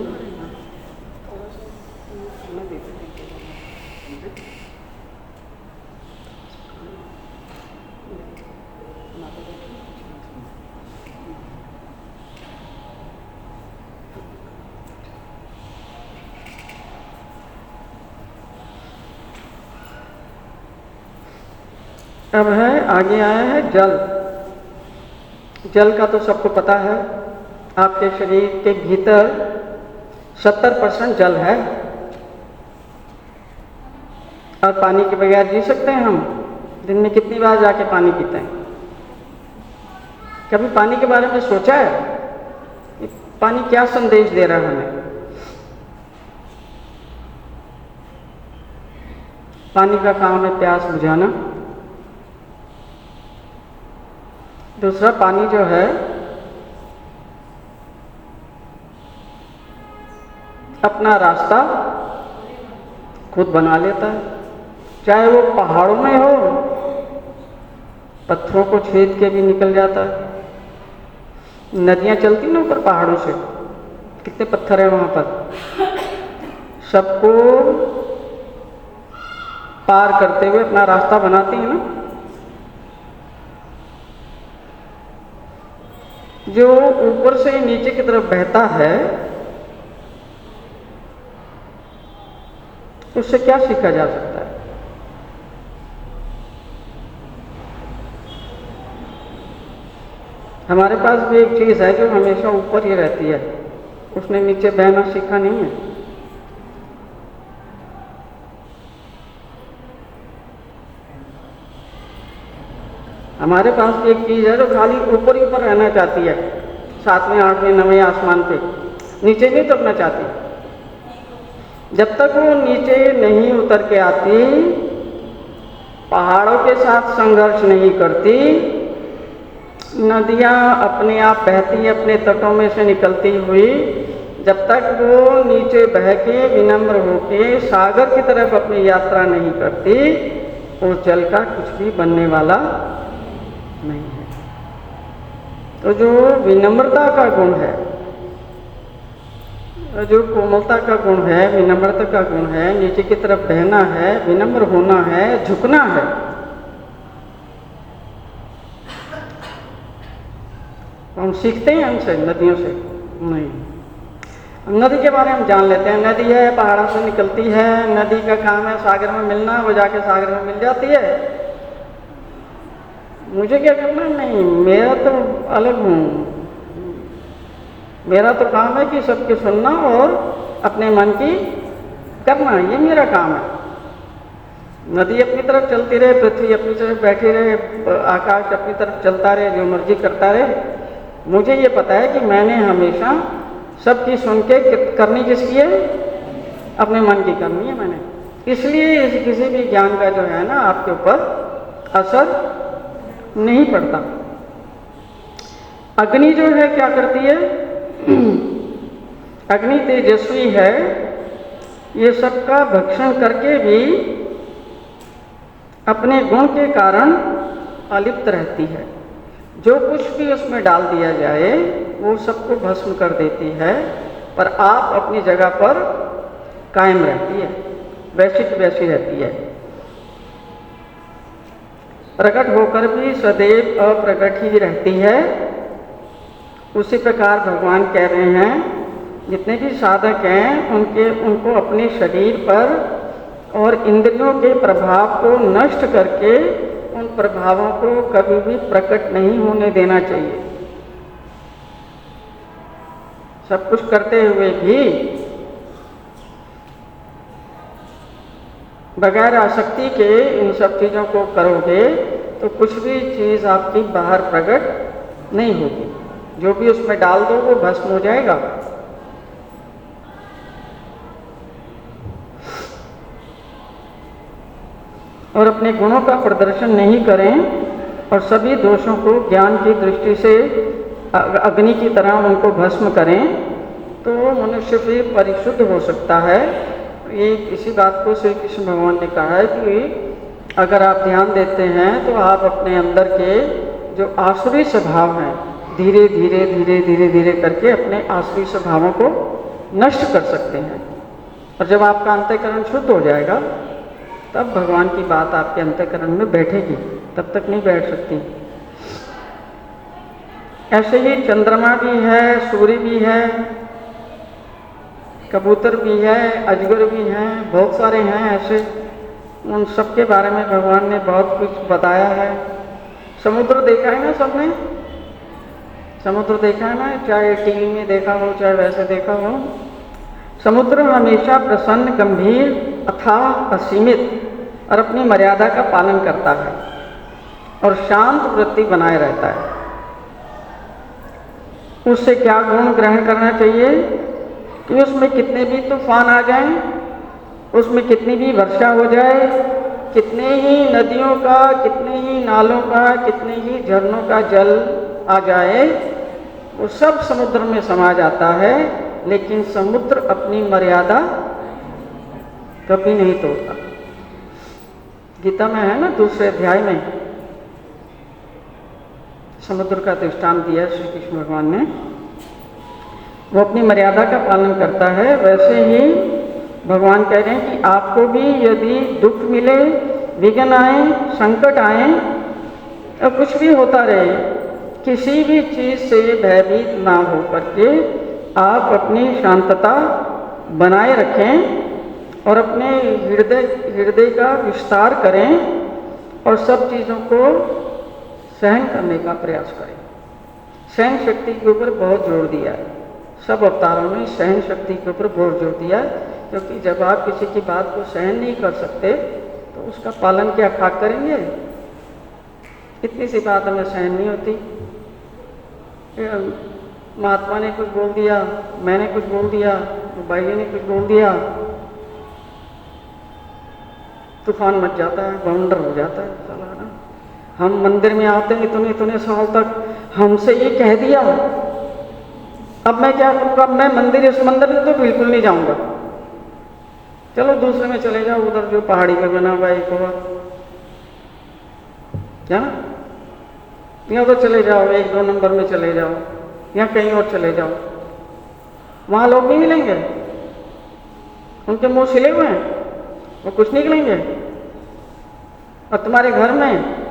अब है, आगे आया है जल। जल का तो सबको पता है, आपके शरीर के भीतर 70% जल है। और पानी के बगैर जी सकते हैं हम? दिन में कितनी बार जाके पानी पीते हैं? कभी पानी के बारे में सोचा है कि पानी क्या संदेश दे रहा है हमें? पानी का काम है प्यास बुझाना। दूसरा, पानी जो है अपना रास्ता खुद बना लेता है, चाहे वो पहाड़ों में हो, पत्थरों को छेद के भी निकल जाता है। नदियां चलती ना ऊपर पहाड़ों से, कितने पत्थर है वहां पर, सबको पार करते हुए अपना रास्ता बनाती है ना। जो ऊपर से नीचे की तरफ बहता है, उससे क्या सीखा जा सकता है? हमारे पास भी एक चीज है जो हमेशा ऊपर ही रहती है, उसने नीचे बहना सीखा नहीं है। हमारे पास भी एक चीज है जो खाली ऊपर ही ऊपर रहना चाहती है, 7वें 8वें 9वें आसमान पे, नीचे नहीं उतरना चाहती। जब तक वो नीचे नहीं उतर के आती, पहाड़ों के साथ संघर्ष नहीं करती, नदियां अपने आप बहती अपने तटों में से निकलती हुई, जब तक वो नीचे बह के विनम्र होके सागर की तरफ अपनी यात्रा नहीं करती, उस जल का कुछ भी बनने वाला नहीं है। तो जो विनम्रता का गुण है, जो कोमलता का गुण है, विनम्रता का गुण है, नीचे की तरफ बहना है, विनम्र होना है, झुकना है, हम सीखते हैं उनसे, नदियों से नहीं। नदी के बारे में हम जान लेते हैं, नदी है, पहाड़ों से निकलती है, नदी का काम है सागर में मिलना, वो जाके सागर में मिल जाती है, मुझे क्या करना? नहीं, मेरा तो अलग हूँ, मेरा तो काम है कि सबकी सुनना और अपने मन की करना, ये मेरा काम है। नदी अपनी तरफ चलती रहे, पृथ्वी अपनी तरफ बैठी रहे, आकाश अपनी तरफ चलता रहे, जो मर्जी करता रहे, मुझे ये पता है कि मैंने हमेशा सबकी सुन के करनी किसकी है? अपने मन की करनी है मैंने। इसलिए किसी भी ज्ञान का जो है ना आपके ऊपर असर नहीं पड़ता। अग्नि जो है क्या करती है? अग्नि तेजस्वी है, ये सबका भक्षण करके भी अपने गुण के कारण अलिप्त रहती है। जो कुछ भी उसमें डाल दिया जाए वो सबको भस्म कर देती है, पर आप अपनी जगह पर कायम रहती है, वैसी की वैसी रहती है। प्रकट होकर भी सदैव अप्रकट ही रहती है। उसी प्रकार भगवान कह रहे हैं, जितने भी साधक हैं उनको अपने शरीर पर और इंद्रियों के प्रभाव को नष्ट करके उन प्रभावों को कभी भी प्रकट नहीं होने देना चाहिए। सब कुछ करते हुए भी बगैर आसक्ति के इन सब चीज़ों को करोगे तो कुछ भी चीज़ आपकी बाहर प्रकट नहीं होगी। जो भी उसमें डाल दो वो भस्म हो जाएगा। और अपने गुणों का प्रदर्शन नहीं करें और सभी दोषों को ज्ञान की दृष्टि से अग्नि की तरह उनको भस्म करें, तो मनुष्य फिर परिशुद्ध हो सकता है। ये इसी बात को श्री कृष्ण भगवान ने कहा है कि अगर आप ध्यान देते हैं तो आप अपने अंदर के जो आसुरी स्वभाव हैं, धीरे धीरे धीरे धीरे धीरे करके अपने आसुरी स्वभावों को नष्ट कर सकते हैं। और जब आपका अंतःकरण शुद्ध हो जाएगा तब भगवान की बात आपके अंतःकरण में बैठेगी, तब तक नहीं बैठ सकती। ऐसे ही चंद्रमा भी है, सूर्य भी है, कबूतर भी है, अजगर भी हैं, बहुत सारे हैं ऐसे। उन सब के बारे में भगवान ने बहुत कुछ बताया है। समुद्र देखा है ना सबने? समुद्र देखा है ना, चाहे टीवी में देखा हो चाहे वैसे देखा हो। समुद्र हमेशा प्रसन्न, गंभीर, अथाह, असीमित और अपनी मर्यादा का पालन करता है और शांत वृत्ति बनाए रहता है। उससे क्या गुण ग्रहण करना चाहिए कि उसमें कितने भी तूफान आ जाएं, उसमें कितनी भी वर्षा हो जाए, कितने ही नदियों का, कितने ही नालों का, कितने ही झरनों का जल आ जाए, वो सब समुद्र में समा जाता है लेकिन समुद्र अपनी मर्यादा कभी नहीं तोड़ता। गीता में है ना, दूसरे अध्याय में समुद्र का दृष्टांत दिया श्री कृष्ण भगवान ने। वो अपनी मर्यादा का पालन करता है। वैसे ही भगवान कह रहे हैं कि आपको भी यदि दुख मिले, विघ्न आए, संकट आए, और कुछ भी होता रहे, किसी भी चीज़ से भयभीत ना हो करके आप अपनी शांतता बनाए रखें और अपने हृदय का विस्तार करें और सब चीज़ों को सहन करने का प्रयास करें। सहन शक्ति के ऊपर बहुत जोर दिया है, सब अवतारों में सहन शक्ति के ऊपर बहुत जोर दिया है, क्योंकि जब आप किसी की बात को सहन नहीं कर सकते तो उसका पालन क्या खाक करेंगे। इतनी सी बात हमें सहन नहीं होती। महात्मा ने कुछ बोल दिया, मैंने कुछ बोल दिया, भाई ने कुछ बोल दिया, तूफान मच जाता है, बाउंडर हो जाता है साला ना। हम मंदिर में आते हैं इतने इतने साल तक, हमसे ये कह दिया, अब मैं क्या करूँगा, मैं मंदिर, इस मंदिर में तो बिल्कुल नहीं जाऊँगा, चलो दूसरे में चले जाओ, उधर जो पहाड़ी पे बना हुआ एक और, क्या ना, या तो चले जाओ, 1-2 नंबर में चले जाओ, या कहीं और चले जाओ, वहाँ लोग नहीं मिलेंगे, उनके मुंह सिले हुए हैं, वो कुछ निकलेंगे। और तुम्हारे घर में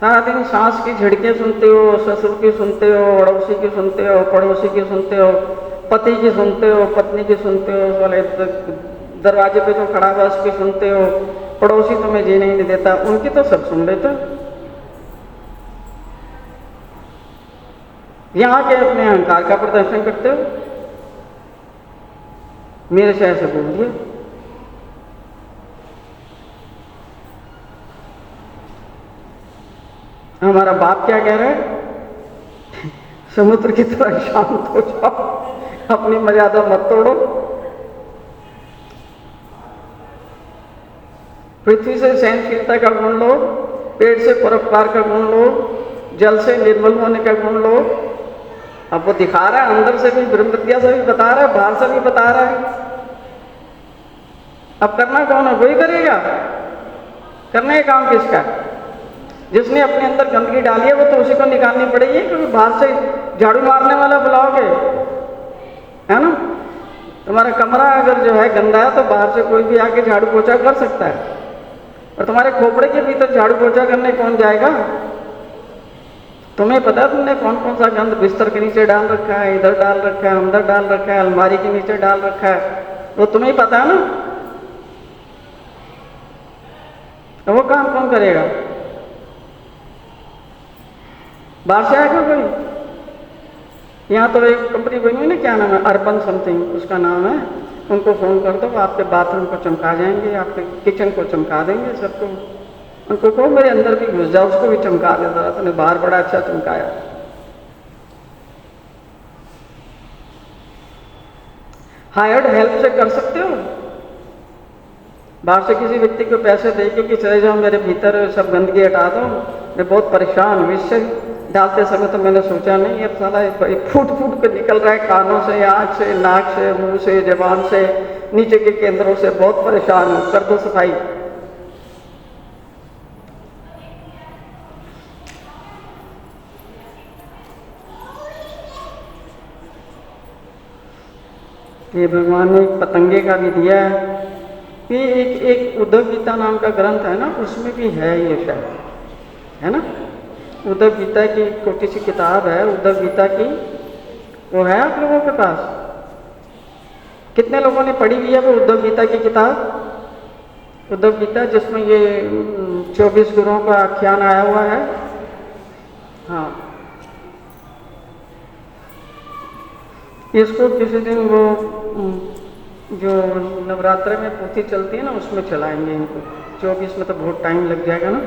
सारा दिन सास की झिड़कें सुनते हो, ससुर की सुनते हो, अड़ोसी की सुनते हो, पड़ोसी की सुनते हो, पति की सुनते हो, पत्नी की सुनते हो, वाले दरवाजे पे जो खड़ा हुआ उसकी सुनते हो, पड़ोसी तुम्हें जीने ही नहीं देता, उनकी तो सब सुन लेते हो। यहाँ के अपने अहंकार का प्रदर्शन करते हो, मेरे से ऐसे बोल दिया। हमारा बाप क्या कह रहा है, समुद्र की तरह शांत हो जाओ, अपनी मर्यादा मत तोड़ो, पृथ्वी से सहनशीलता का गुण लो, पेड़ से परोपकार का गुण लो, जल से निर्मल होने का गुण लो। अब वो दिखा रहा है, अंदर से भी, ब्रह्म विद्या से भी बता रहा है, बाहर से भी बता रहा है। अब करना कौन है, वही करेगा। करना है काम किसका, जिसने अपने अंदर गंदगी डाली है वो तो उसी को निकालनी पड़ेगी, क्योंकि बाहर से झाड़ू मारने वाला बुलाओगे, है ना। तुम्हारा कमरा अगर जो है गंदा है तो बाहर से कोई भी आके झाड़ू पोछा कर सकता है, और तुम्हारे खोपड़े के भीतर झाड़ू पोछा करने कौन जाएगा। तुम्हें पता है तुमने कौन कौन सा गंद बिस्तर के नीचे डाल रखा है, इधर डाल रखा है, अंदर डाल रखा है, अलमारी के नीचे डाल रखा है, वो तुम्हें पता है ना। तो वो काम कौन करेगा, बाहर से आएगा कोई। यहाँ तो एक कंपनी बनी हुई ना, क्या नाम है, अर्बन समथिंग उसका नाम है, उनको फ़ोन कर दो, आपके बाथरूम को चमका जाएंगे, आपके किचन को चमका देंगे, सबको। उनको कहो मेरे अंदर भी घुस जाओ, उसको भी चमका दे जरा, तूने बाहर बड़ा अच्छा चमकाया। हायर्ड हेल्प से कर सकते हो, बाहर से किसी व्यक्ति को पैसे दे के कि चले जाओ मेरे भीतर सब गंदगी हटा दो, मैं बहुत परेशान हूँ इससे। डालते समय तो मैंने सोचा नहीं, अब साला फूट फूट के निकल रहा है कानों से, आँख से, नाक से, मुंह से, जबान से, नीचे के केंद्रों से, बहुत परेशान हूँ, कर दो सफाई। ये भगवान ने एक पतंगे का भी दिया है। ये एक उद्धव गीता नाम का ग्रंथ है ना, उसमें भी है ये शायद, है ना। उद्धव गीता की छोटी सी किताब है, उद्धव गीता की, वो है आप लोगों के पास? कितने लोगों ने पढ़ी हुई है वो उद्धव गीता की किताब? उद्धव गीता जिसमें ये 24 गुरुओं का आख्यान आया हुआ है। हाँ, इसको किसी दिन वो जो नवरात्र में पोथी चलती है ना, उसमें चलाएंगे इनको। 24 में तो बहुत टाइम लग जाएगा ना।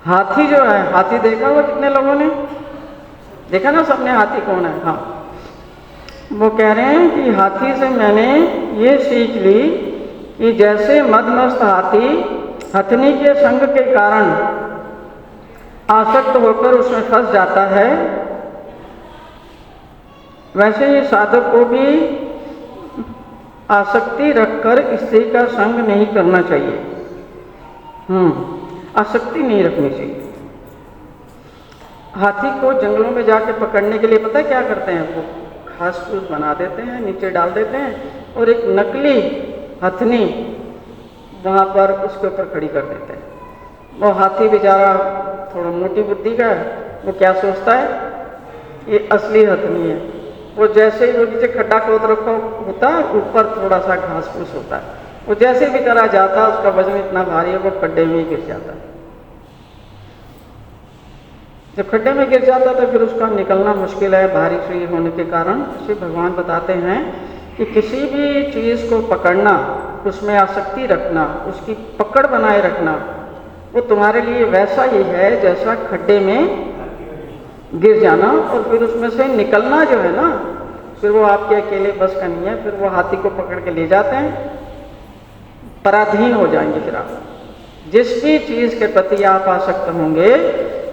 हाथी जो है, हाथी देखा हुआ कितने लोगों ने देखा ना, सबने हाथी कौन है। हाँ, वो कह रहे हैं कि हाथी से मैंने ये सीख ली कि जैसे मदमस्त हाथी हथनी के संग के कारण आसक्त होकर उसमें फंस जाता है, वैसे ही साधक को भी आसक्ति रखकर स्त्री का संग नहीं करना चाहिए। आसक्ति नहीं रखनी चाहिए। हाथी को जंगलों में जाके पकड़ने के लिए पता है क्या करते हैं? वो घास फूस बना देते हैं, नीचे डाल देते हैं और एक नकली हथनी वहाँ पर उसके ऊपर खड़ी कर देते हैं। वो हाथी बेचारा थोड़ा मोटी बुद्धि का है, वो क्या सोचता है ये असली हथनी है। वो जैसे ही वो नीचे खड्डा खोद रखा होता है, ऊपर थोड़ा सा घास फूस होता है, वो जैसे भी बेचारा जाता है उसका वजन इतना भारी है वो खड्डे में ही गिर जाता है। जब खड्डे में गिर जाता है तो फिर उसका निकलना मुश्किल है भारी शरीर होने के कारण। इसलिए भगवान बताते हैं कि किसी भी चीज़ को पकड़ना, उसमें आसक्ति रखना, उसकी पकड़ बनाए रखना, वो तुम्हारे लिए वैसा ही है जैसा खड्डे में गिर जाना और फिर उसमें से निकलना जो है ना, फिर वो आपके अकेले बस का नहीं है। फिर वो हाथी को पकड़ के ले जाते हैं, पराधीन हो जाएंगे। फिर आप जिस भी चीज़ के प्रति आप आसक्त होंगे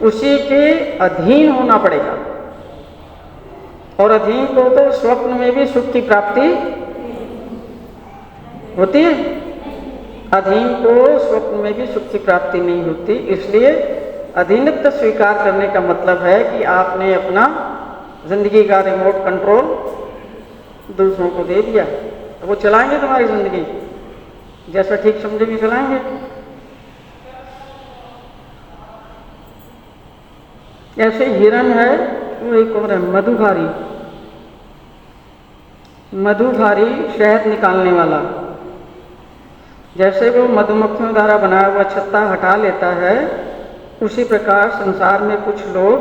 उसी के अधीन होना पड़ेगा। और अधीन को तो स्वप्न में भी सुख की प्राप्ति होती है, अधीन को स्वप्न में भी सुख की प्राप्ति नहीं होती। इसलिए अधीनत्व स्वीकार करने का मतलब है कि आपने अपना जिंदगी का रिमोट कंट्रोल दूसरों को दे दिया, तो वो चलाएंगे तुम्हारी जिंदगी, जैसा ठीक समझेंगे चलाएंगे। ऐसे हिरण है, वो एक और है मधुभारी। मधुभारी शहद निकालने वाला, जैसे वो मधुमक्खियों द्वारा बनाया हुआ छत्ता हटा लेता है, उसी प्रकार संसार में कुछ लोग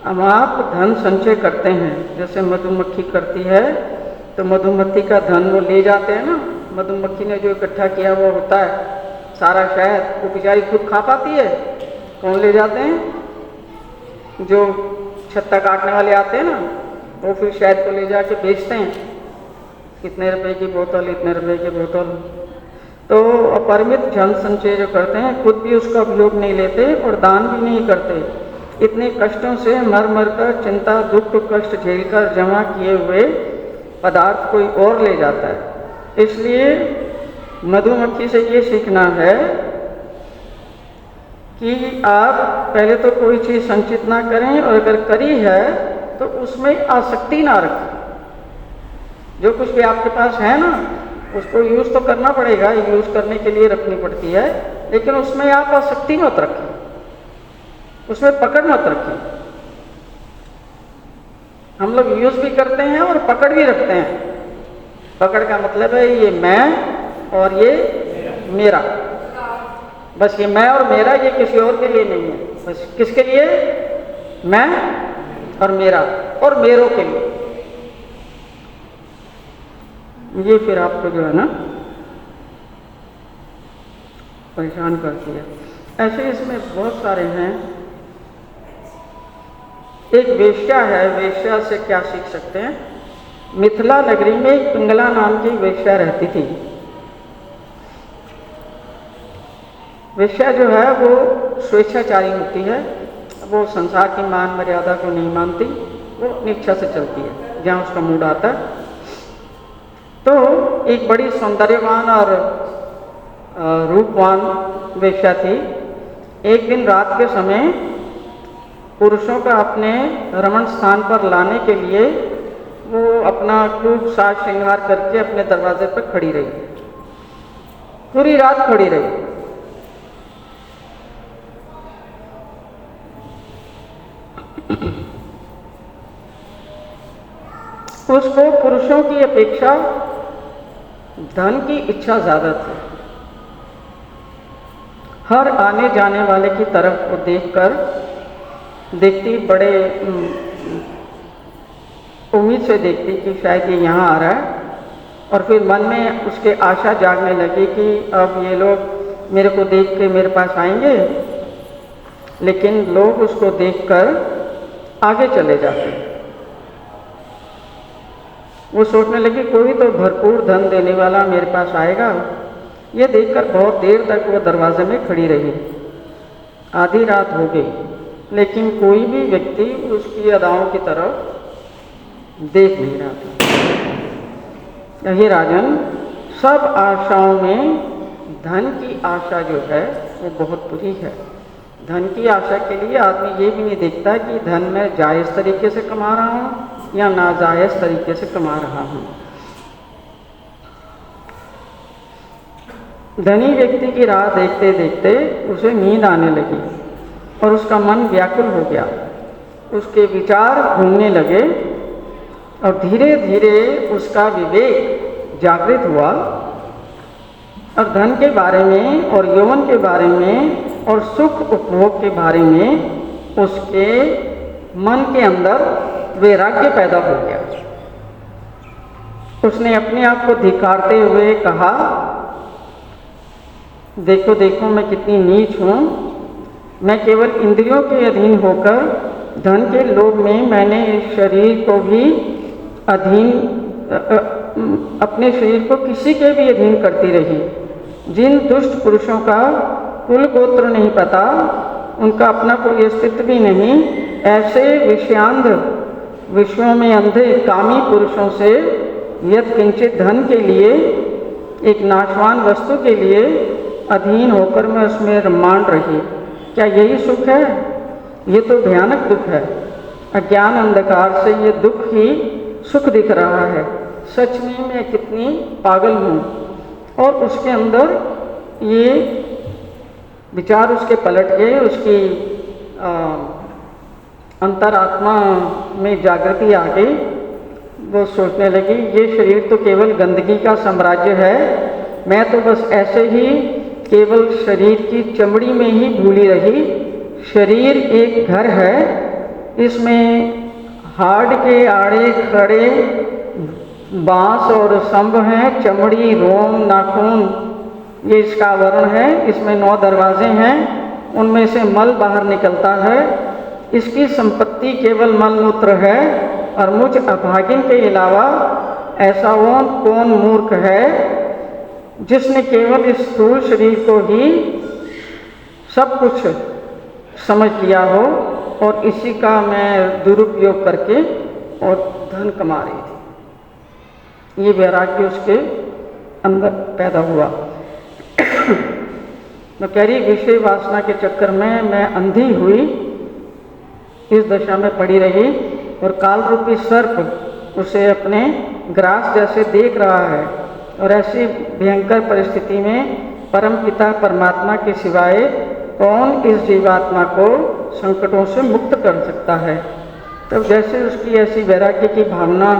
अमाप धन संचय करते हैं। जैसे मधुमक्खी करती है तो मधुमक्खी का धन वो ले जाते हैं ना, मधुमक्खी ने जो इकट्ठा किया वो होता है सारा शहद, वो बेचारी खुद खा पाती है, कौन ले जाते हैं? जो छत्ता काटने वाले आते हैं ना, वो फिर शहद को ले जाके बेचते हैं, कितने रुपए की बोतल, इतने रुपए की बोतल। तो अपरिमित धन संचय जो करते हैं, खुद भी उसका उपयोग नहीं लेते और दान भी नहीं करते। इतने कष्टों से मर मर कर, चिंता दुख कष्ट झेलकर जमा किए हुए पदार्थ कोई और ले जाता है। इसलिए मधुमक्खी से ये सीखना है कि आप पहले तो कोई चीज़ संचित ना करें, और अगर करी है तो उसमें आसक्ति ना रखें। जो कुछ भी आपके पास है ना, उसको यूज़ तो करना पड़ेगा, यूज़ करने के लिए रखनी पड़ती है, लेकिन उसमें आप आसक्ति मत रखें, उसमें पकड़ मत रखें। हम लोग यूज़ भी करते हैं और पकड़ भी रखते हैं। पकड़ का मतलब है ये मैं और ये मेरा, बस ये मैं और मेरा, ये किसी और के लिए नहीं है। बस किसके लिए? मैं और मेरा और मेरों के लिए। ये फिर आपको जो है ना परेशान करती है। ऐसे इसमें बहुत सारे हैं। एक वेश्या है, वेश्या से क्या सीख सकते हैं? मिथिला नगरी में एक पिंगला नाम की वेश्या रहती थी। वेश्या जो है वो स्वेच्छाचारी होती है, वो संसार की मान मर्यादा को नहीं मानती, वो अपनी इच्छा से चलती है जहाँ उसका मूड आता है। तो एक बड़ी सौंदर्यवान और रूपवान वेश्या थी। एक दिन रात के समय पुरुषों का अपने रमण स्थान पर लाने के लिए वो अपना खूब साज श्रृंगार करके अपने दरवाजे पर खड़ी रही, पूरी रात खड़ी रही। उसको पुरुषों की अपेक्षा धन की इच्छा ज्यादा थी। हर आने जाने वाले की तरफ वो देखती, बड़े उम्मीद से देखती कि शायद ये यहाँ आ रहा है, और फिर मन में उसके आशा जागने लगी कि अब ये लोग मेरे को देख के मेरे पास आएंगे। लेकिन लोग उसको देखकर आगे चले जाते। वो सोचने लगी कोई तो भरपूर धन देने वाला मेरे पास आएगा। ये देखकर बहुत देर तक वो दरवाजे में खड़ी रही। आधी रात हो गई, लेकिन कोई भी व्यक्ति उसकी अदाओं की तरफ देख नहीं रहा था। यही राजन, सब आशाओं में धन की आशा जो है वो बहुत बुरी है। धन की आशा के लिए आदमी ये भी नहीं देखता कि धन मैं जायज़ तरीके से कमा रहा हूँ या नाजायज़ तरीके से कमा रहा हूँ। धनी व्यक्ति की राह देखते देखते उसे नींद आने लगी और उसका मन व्याकुल हो गया। उसके विचार घूमने लगे और धीरे धीरे उसका विवेक जागृत हुआ और धन के बारे में और यौवन के बारे में और सुख उपभोग के बारे में उसके मन के अंदर वैराग्य पैदा हो गया। उसने अपने आप को धिक्कारते हुए कहा, देखो देखो मैं कितनी नीच हूँ। मैं केवल इंद्रियों के अधीन होकर धन के लोभ में मैंने इस शरीर को भी अधीन अपने शरीर को किसी के भी अधीन करती रही। जिन दुष्ट पुरुषों का कुल गोत्र नहीं पता, उनका अपना कोई अस्तित्व भी नहीं, ऐसे विषयांध विषयों में अंधे कामी पुरुषों से यत् किंचित धन के लिए, एक नाशवान वस्तु के लिए अधीन होकर मैं उसमें रमान रही। क्या यही सुख है? ये तो भयानक दुख है। अज्ञान अंधकार से ये दुख ही सुख दिख रहा है। सच में मैं कितनी पागल हूँ। और उसके अंदर ये विचार उसके पलट गए। उसकी अंतरात्मा में जागृति आ गई। वो सोचने लगी, ये शरीर तो केवल गंदगी का साम्राज्य है। मैं तो बस ऐसे ही केवल शरीर की चमड़ी में ही भूली रही। शरीर एक घर है, इसमें हाड़ के आड़े खड़े बांस और स्तंभ हैं, चमड़ी, रोम, नाखून, ये इसका आवरण है। इसमें 9 दरवाजे हैं, उनमें से मल बाहर निकलता है। इसकी संपत्ति केवल मलमूत्र है और मुझ अभागिन के अलावा ऐसा वो कौन मूर्ख है जिसने केवल इस स्थूल शरीर को ही सब कुछ समझ लिया हो और इसी का मैं दुरुपयोग करके और धन कमा रही थी। ये वैराग्य उसके अंदर पैदा हुआ। मैं कह रही, विषय वासना के चक्कर में मैं अंधी हुई, इस दशा में पड़ी रही और काल रूपी सर्प उसे अपने ग्रास जैसे देख रहा है। और ऐसी भयंकर परिस्थिति में परमपिता परमात्मा के सिवाय कौन इस जीवात्मा को संकटों से मुक्त कर सकता है। तब जैसे उसकी ऐसी वैराग्य की भावना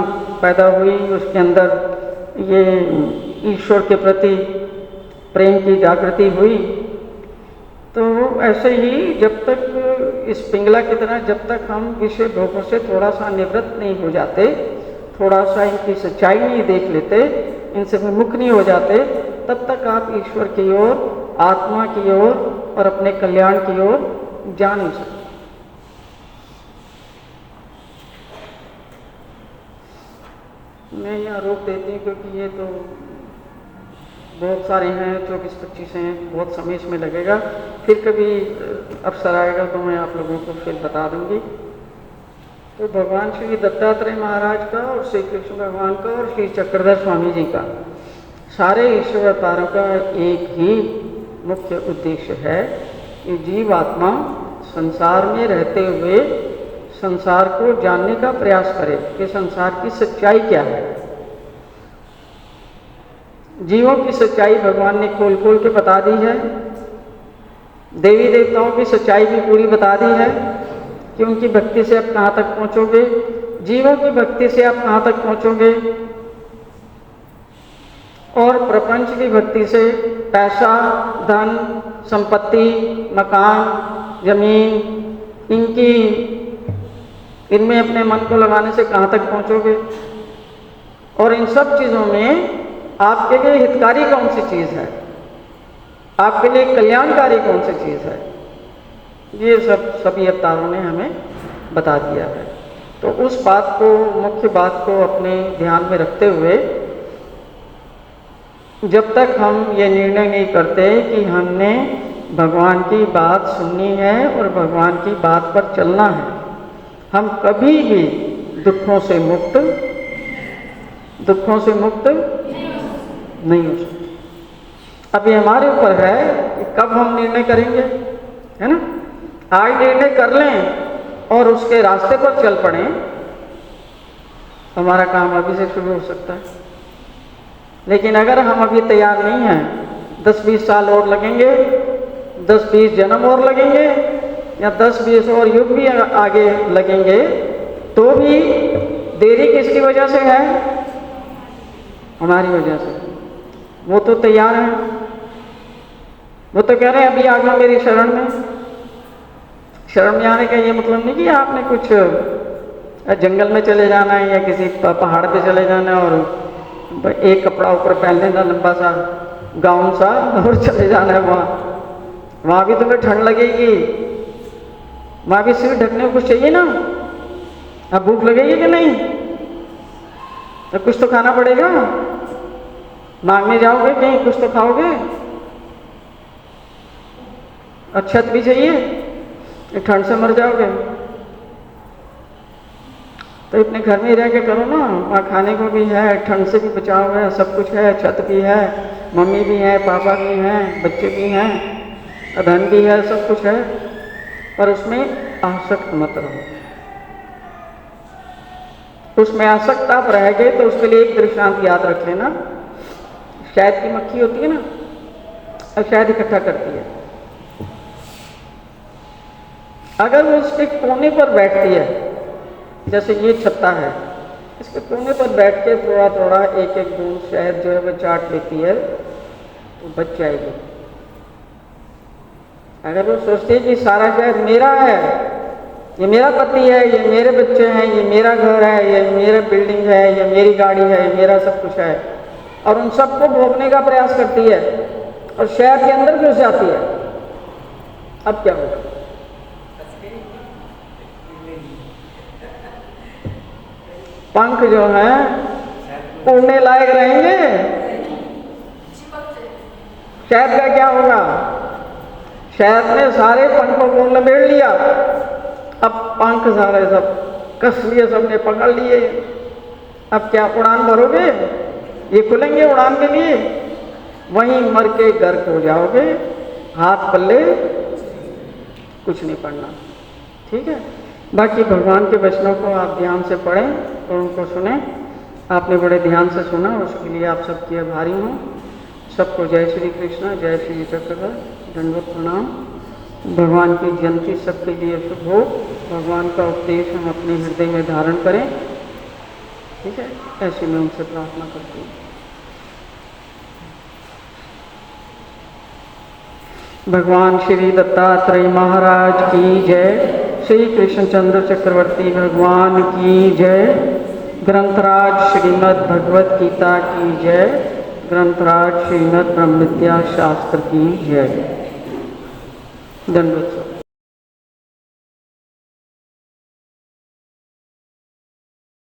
पैदा हुई, उसके अंदर ये ईश्वर के प्रति प्रेम की जागृति हुई, तो ऐसे ही जब तक इस पिंगला की तरह जब तक हम विषय भोगों से थोड़ा सा निवृत्त नहीं हो जाते, थोड़ा सा इनकी सच्चाई नहीं देख लेते, इनसे विमुख नहीं हो जाते, तब तक आप ईश्वर की ओर, आत्मा की ओर और अपने कल्याण की ओर जा नहीं सकते। मैं यहाँ रोक देती हूँ क्योंकि ये तो बहुत सारे हैं, 24-25 हैं, बहुत समय इसमें लगेगा। फिर कभी अवसर आएगा तो मैं आप लोगों को फिर बता दूंगी। तो भगवान श्री दत्तात्रेय महाराज का और श्री कृष्ण भगवान का और श्री चक्रधर स्वामी जी का, सारे ईश्वर अवतारों का एक ही मुख्य उद्देश्य है कि जीवात्मा संसार में रहते हुए संसार को जानने का प्रयास करे कि संसार की सच्चाई क्या है। जीवों की सच्चाई भगवान ने खोल खोल के बता दी है। देवी देवताओं की सच्चाई भी पूरी बता दी है कि उनकी भक्ति से आप कहाँ तक पहुँचोगे, जीवों की भक्ति से आप कहाँ तक पहुँचोगे। और प्रपंच की भक्ति से पैसा, धन, संपत्ति, मकान, जमीन, इनमें अपने मन को लगाने से कहाँ तक पहुँचोगे। और इन सब चीज़ों में आपके लिए हितकारी कौन सी चीज़ है, आपके लिए कल्याणकारी कौन सी चीज़ है, ये सभी अवतारों ने हमें बता दिया है। तो उस बात को, मुख्य बात को अपने ध्यान में रखते हुए जब तक हम ये निर्णय नहीं करते कि हमने भगवान की बात सुननी है और भगवान की बात पर चलना है, हम कभी भी दुखों से मुक्त नहीं हो सकते। अब ये हमारे ऊपर है कि कब हम निर्णय करेंगे, है ना। आज निर्णय कर लें और उसके रास्ते पर चल पड़े, हमारा काम अभी से शुरू हो सकता है। लेकिन अगर हम अभी तैयार नहीं हैं, 10-20 साल और लगेंगे, 10-20 जन्म और लगेंगे, या 10-20 और युग भी आगे लगेंगे, तो भी देरी किसकी वजह से है? हमारी वजह से। वो तो तैयार हैं, वो तो कह रहे हैं अभी आ जाओ मेरी शरण में। शरण में आने का ये मतलब नहीं कि आपने कुछ जंगल में चले जाना है या किसी पहाड़ पे चले जाना है और एक कपड़ा ऊपर पहन लेना, लंबा सा गाउन सा, और चले जाना है वहाँ भी तुम्हें ठंड लगेगी, वहाँ भी सिर ढकने को कुछ चाहिए ना। अब भूख लगेगी कि नहीं? तो कुछ तो खाना पड़ेगा, मांगने जाओगे कहीं कुछ तो खाओगे, और छत भी चाहिए, ठंड से मर जाओगे। तो अपने घर में ही रह के करो ना, वहाँ खाने को भी है, ठंड से भी बचाव है, सब कुछ है, छत भी है, मम्मी भी है, पापा भी हैं, बच्चे भी हैं, धन भी है, सब कुछ है, पर उसमें आसक्त मत रहो। उसमें आसक्त आप रह गए तो उसके लिए एक दृष्टांत याद रख लेना। शहद की मक्खी होती है ना, और शहद इकट्ठा करती है। अगर वो उसके कोने पर बैठती है, जैसे ये छत्ता है, इसके कोने पर बैठ के थोड़ा थोड़ा एक एक बूंद शहद जो है वो चाट लेती है, तो बच जाएगी। अगर वो सोचती है कि सारा शहद मेरा है, ये मेरा पति है, ये मेरे बच्चे हैं, ये मेरा घर है, ये मेरा बिल्डिंग है, ये मेरी गाड़ी है, ये मेरा सब कुछ है, और उन सबको भोगने का प्रयास करती है और शहद के अंदर घुस जाती है, अब क्या होगा? पंख जो हैं उड़ने लायक रहेंगे, शहद का क्या होगा? शहद ने सारे पंखों को लपेट लिया, अब पंख सारे सब कस लिए, सबने पकड़ लिए, अब क्या उड़ान भरोगे? ये खुलेंगे उड़ान के लिए? वहीं मर के गर्क हो जाओगे, हाथ पल्ले कुछ नहीं पड़ना। ठीक है, बाकी भगवान के वचनों को आप ध्यान से पढ़ें और उनको सुने। आपने बड़े ध्यान से सुना, उसके लिए आप सबकी आभारी हूँ। सबको जय श्री कृष्ण, जय श्री चक्रधर, दंडवत प्रणाम। भगवान की जयंती सबके लिए शुभ हो। भगवान का उपदेश हम अपने हृदय में धारण करें। ठीक है, ऐसे मैं उनसे प्रार्थना करती हूँ। भगवान श्री दत्तात्रेय महाराज की जय। श्री कृष्णचंद्र चक्रवर्ती भगवान की जय। ग्रंथराज श्रीमद् भगवत गीता की जय। ग्रंथराज श्रीमद् ब्रह्म विद्या शास्त्र की जय। धन्यवाद।